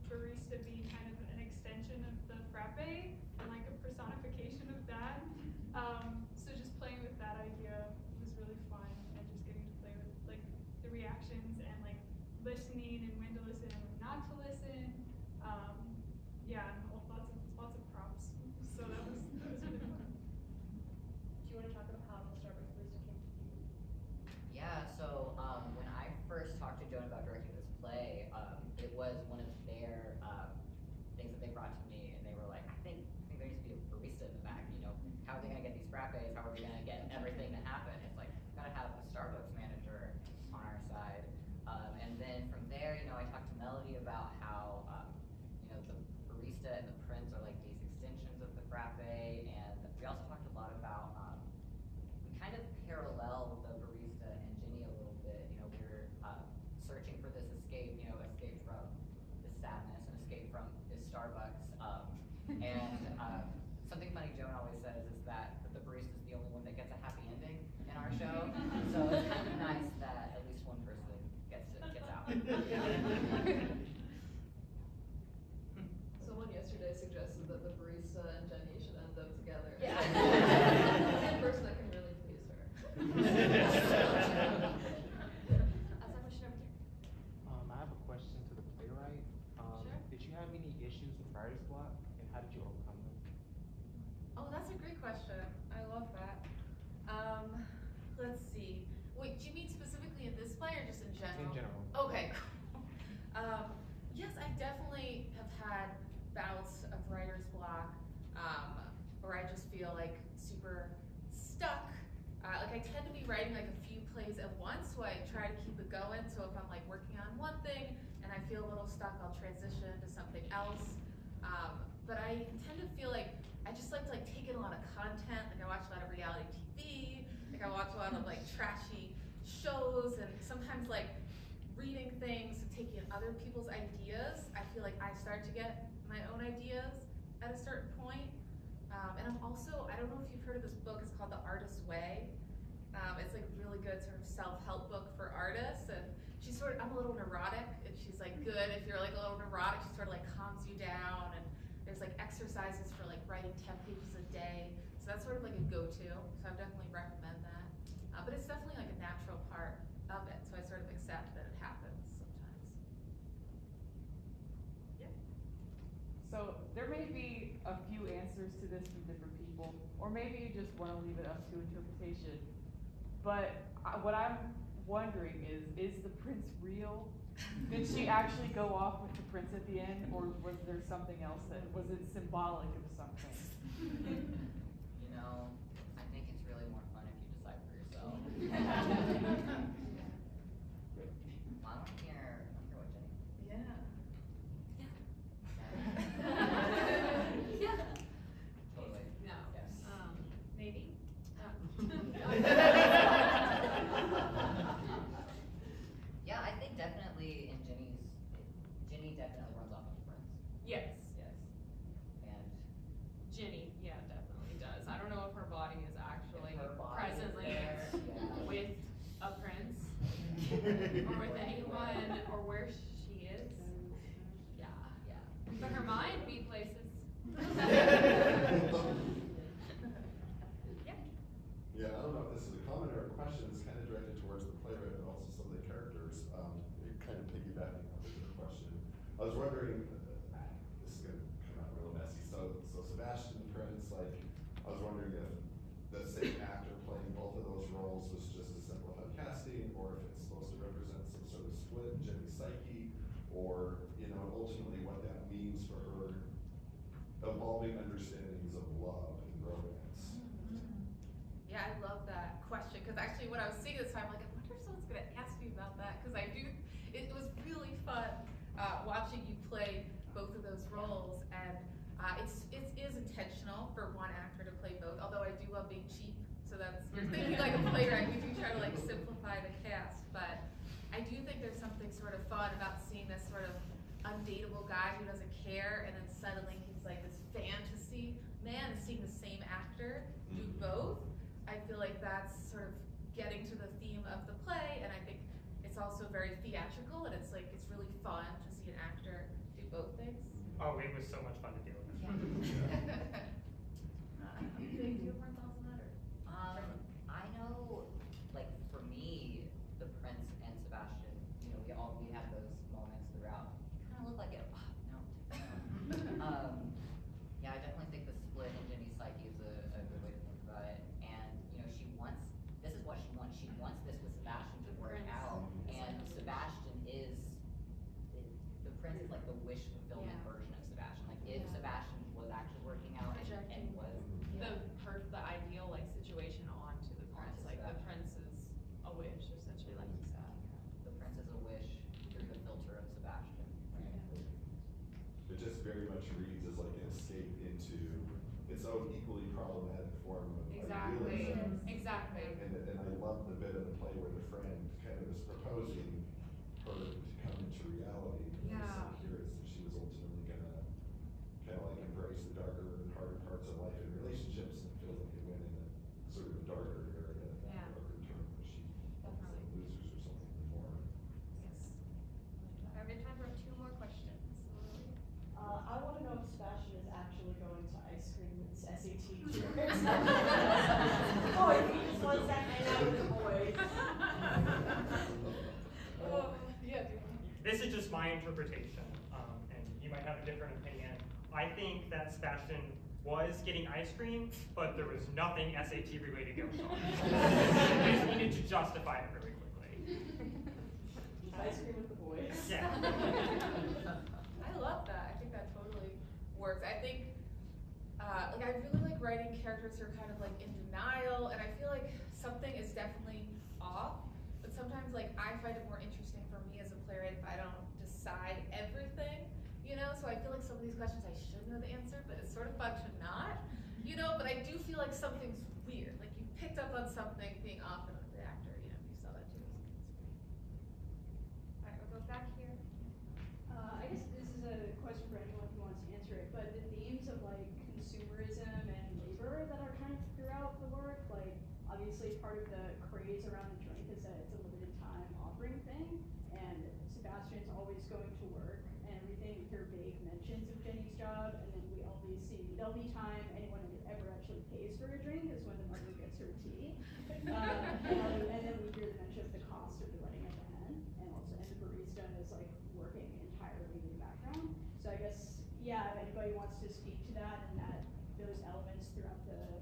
barista being kind of an extension of the frappe and like a personification of that. So just playing with that idea was really fun, and just getting to play with like the reactions and like listening and when to listen and when not to listen. Yeah, and lots of props. So that was do you mean specifically in this play or just in general? In general. Okay. Yes, I definitely have had bouts of writer's block, where I just feel like super stuck. Like I tend to be writing like a few plays at once, so I try to keep it going. So if I'm like working on one thing and I feel a little stuck, I'll transition to something else. But I tend to feel like I just like to take in a lot of content. Like I watch a lot of reality TV. Like I watch a lot of like trashy shows, and sometimes like reading things and taking in other people's ideas. I feel like I start to get my own ideas at a certain point. And I'm also, I don't know if you've heard of this book, it's called The Artist's Way. It's like a really good sort of self-help book for artists, and she's sort of, I'm a little neurotic, and she's like good if you're like a little neurotic, she sort of like calms you down, and there's like exercises for like writing 10 pages a day, so that's sort of like a go-to, so I definitely recommend that. But it's definitely like a natural part of it, so I sort of accept that it happens sometimes. Yeah. So there may be a few answers to this from different people, or maybe you just want to leave it up to interpretation. But what I'm wondering is the prince real? Did she actually go off with the prince at the end, or was there something else was it symbolic of something? You know, I think it's really more fun if you decide for yourself. Well, I want to hear what Jenny. Yeah. Yeah. Totally. No. Yes. Maybe. Yeah, I think definitely in Jenny definitely runs off with the prince. Yes. Yes. And Ginny, yeah, definitely does. I don't know if her body is actually If her body is presently there, yeah. with a prince or with anyone or where she is. Yeah. yeah. But her mind be places. Yeah, I don't know if this is a comment or a question. It's kind of directed towards the playwright, but also some of the characters. Kind of piggybacking on the question. I was wondering, this is going to come out real messy. So Sebastian the Prince, like, I was wondering if the same actor playing both of those roles was just a simplified casting, or if it's supposed to represent some sort of split in Jenny's psyche, or, ultimately what that means for her evolving understandings of love and romance. Yeah, I love that question, because actually when I was seeing this time, I'm like, I wonder if someone's going to ask me about that, because it was really fun watching you play both of those roles, and it is intentional for one actor to play both, although I do love being cheap, so that's, you're thinking like a playwright, we do try to like simplify the cast, but I do think there's something sort of fun about seeing this sort of undateable guy who doesn't care, and then suddenly he's like this fantasy man, and seeing the same actor do both. I feel like that's sort of getting to the theme of the play, and I think it's also very theatrical, and it's really fun to see an actor do both things. Oh, it was so much fun to do. Yeah. Do you have more thoughts on that, or? I know, like for me, the prince and Sebastian, we have those moments throughout. Kind of look like it. No. Yeah, I definitely think the split in Jenny's psyche is a good way to think about it. And this is what she wants. She wants this with Sebastian to work out, and Sebastian is the prince is like the wish fulfillment version of Sebastian. Like if Sebastian was actually working out and was the ideal like situation onto the prince. Like the prince is a wish, essentially, like you said. The prince is a wish through the filter of Sebastian. Right? It just very much reads as like an escape into its own equally problematic form of idealism. Exactly. And I love the bit of the play where the friend kind of is proposing her to come into reality. Yeah. Here it's that she was ultimately gonna kind of like embrace the darker and harder parts of life and relationships, and it feels like it went in a sort of a darker area, Yeah. darker turn, where she Definitely. losers or something more. Yes. I have time for 2 more questions. I want to know if Sebastian is actually going to ice cream with his SAT tutors. Boy, he just wants to hang out with the boys. This is just my interpretation, and you might have a different opinion. I think that Sebastian was getting ice cream, but there was nothing SAT related going on. He just needed to justify it really like I really like writing characters who are kind of like in denial, and I feel like something is definitely off. But sometimes like I find it more interesting for me as a playwright if I don't decide everything, you know. So I feel like some of these questions I should know the answer, but it's sort of fun to not, you know. But I do feel like something's weird. Like you picked up on something being off in the actor, you know. If you saw that too. All right, we'll go back here. I guess this is a question for anyone who wants to answer it, but the themes of like consumerism and labor that are kind of throughout the work, like obviously part of the craze around the drink is that it's a limited time offering thing, and Sebastian's always going to work, and everything hear vague mentions of Jenny's job, and then we always see the only time anyone ever actually pays for a drink is when the mother gets her tea, and then we hear the mention of the cost of the wedding at the end, and the barista is like working entirely in the background. So I guess, yeah, if anybody wants to speak to that and those elements throughout the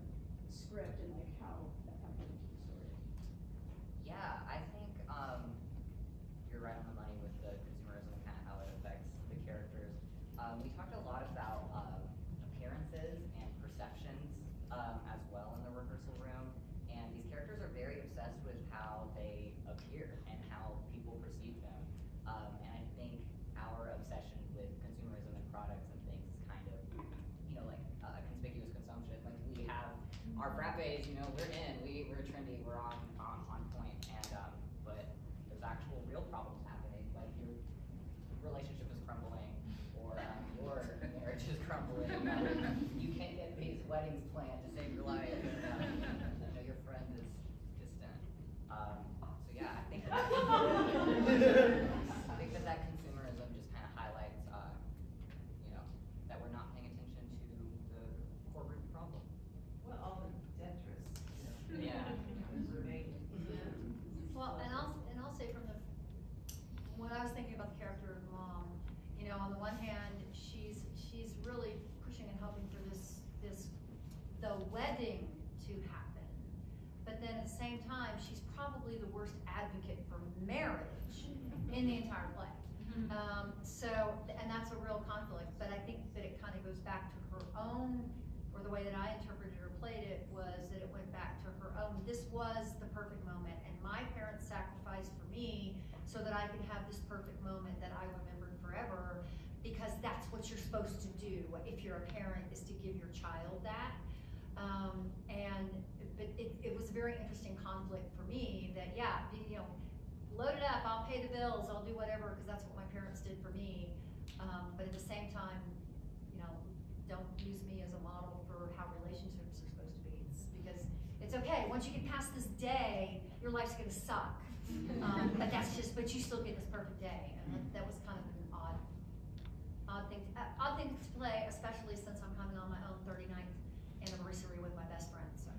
script and like how that factors into the story. Yeah, I think you're right on the money with the consumerism and kind of how it affects the characters. We talked a lot about appearances and perceptions as well in the rehearsal room, and these characters are very obsessed with how they appear and how people perceive them. And I think our obsession with consumerism and products and things is kind of, you know, like conspicuous consumption. Like we have our frappes, you know, we're in, we're trendy, we're on point, and but there's actual real problems happening, like your relationship is crumbling, or your marriage is crumbling. You can't get these weddings planned to save your life, and you know, your friend is distant. So yeah, I think that that consumerism just kind of highlights, you know, that we're not paying attention to the core root problem. Well, all the detritus, you know. Yeah. Well, and I'll say from when I was thinking about the character of mom, you know, on the one hand, she's really pushing and hoping for the wedding to happen, but then at the same time, she's probably the worst advocate for marriage in the entire play. And that's a real conflict, but I think that it kind of goes back to her own, or the way that I interpreted or played it was that it went back to her own. This was the perfect moment, and my parents sacrificed for me so that I could have this perfect moment that I remembered forever, because that's what you're supposed to do if you're a parent, is to give your child that. But it was a very interesting conflict for me that, yeah, you know, load it up, I'll pay the bills, I'll do whatever, because that's what my parents did for me. But at the same time, you know, don't use me as a model for how relationships are supposed to be. Because it's okay, once you get past this day, your life's gonna suck. But you still get this perfect day. And that was kind of an odd thing to play, especially since I'm coming on my own 39th anniversary with my best friend. So.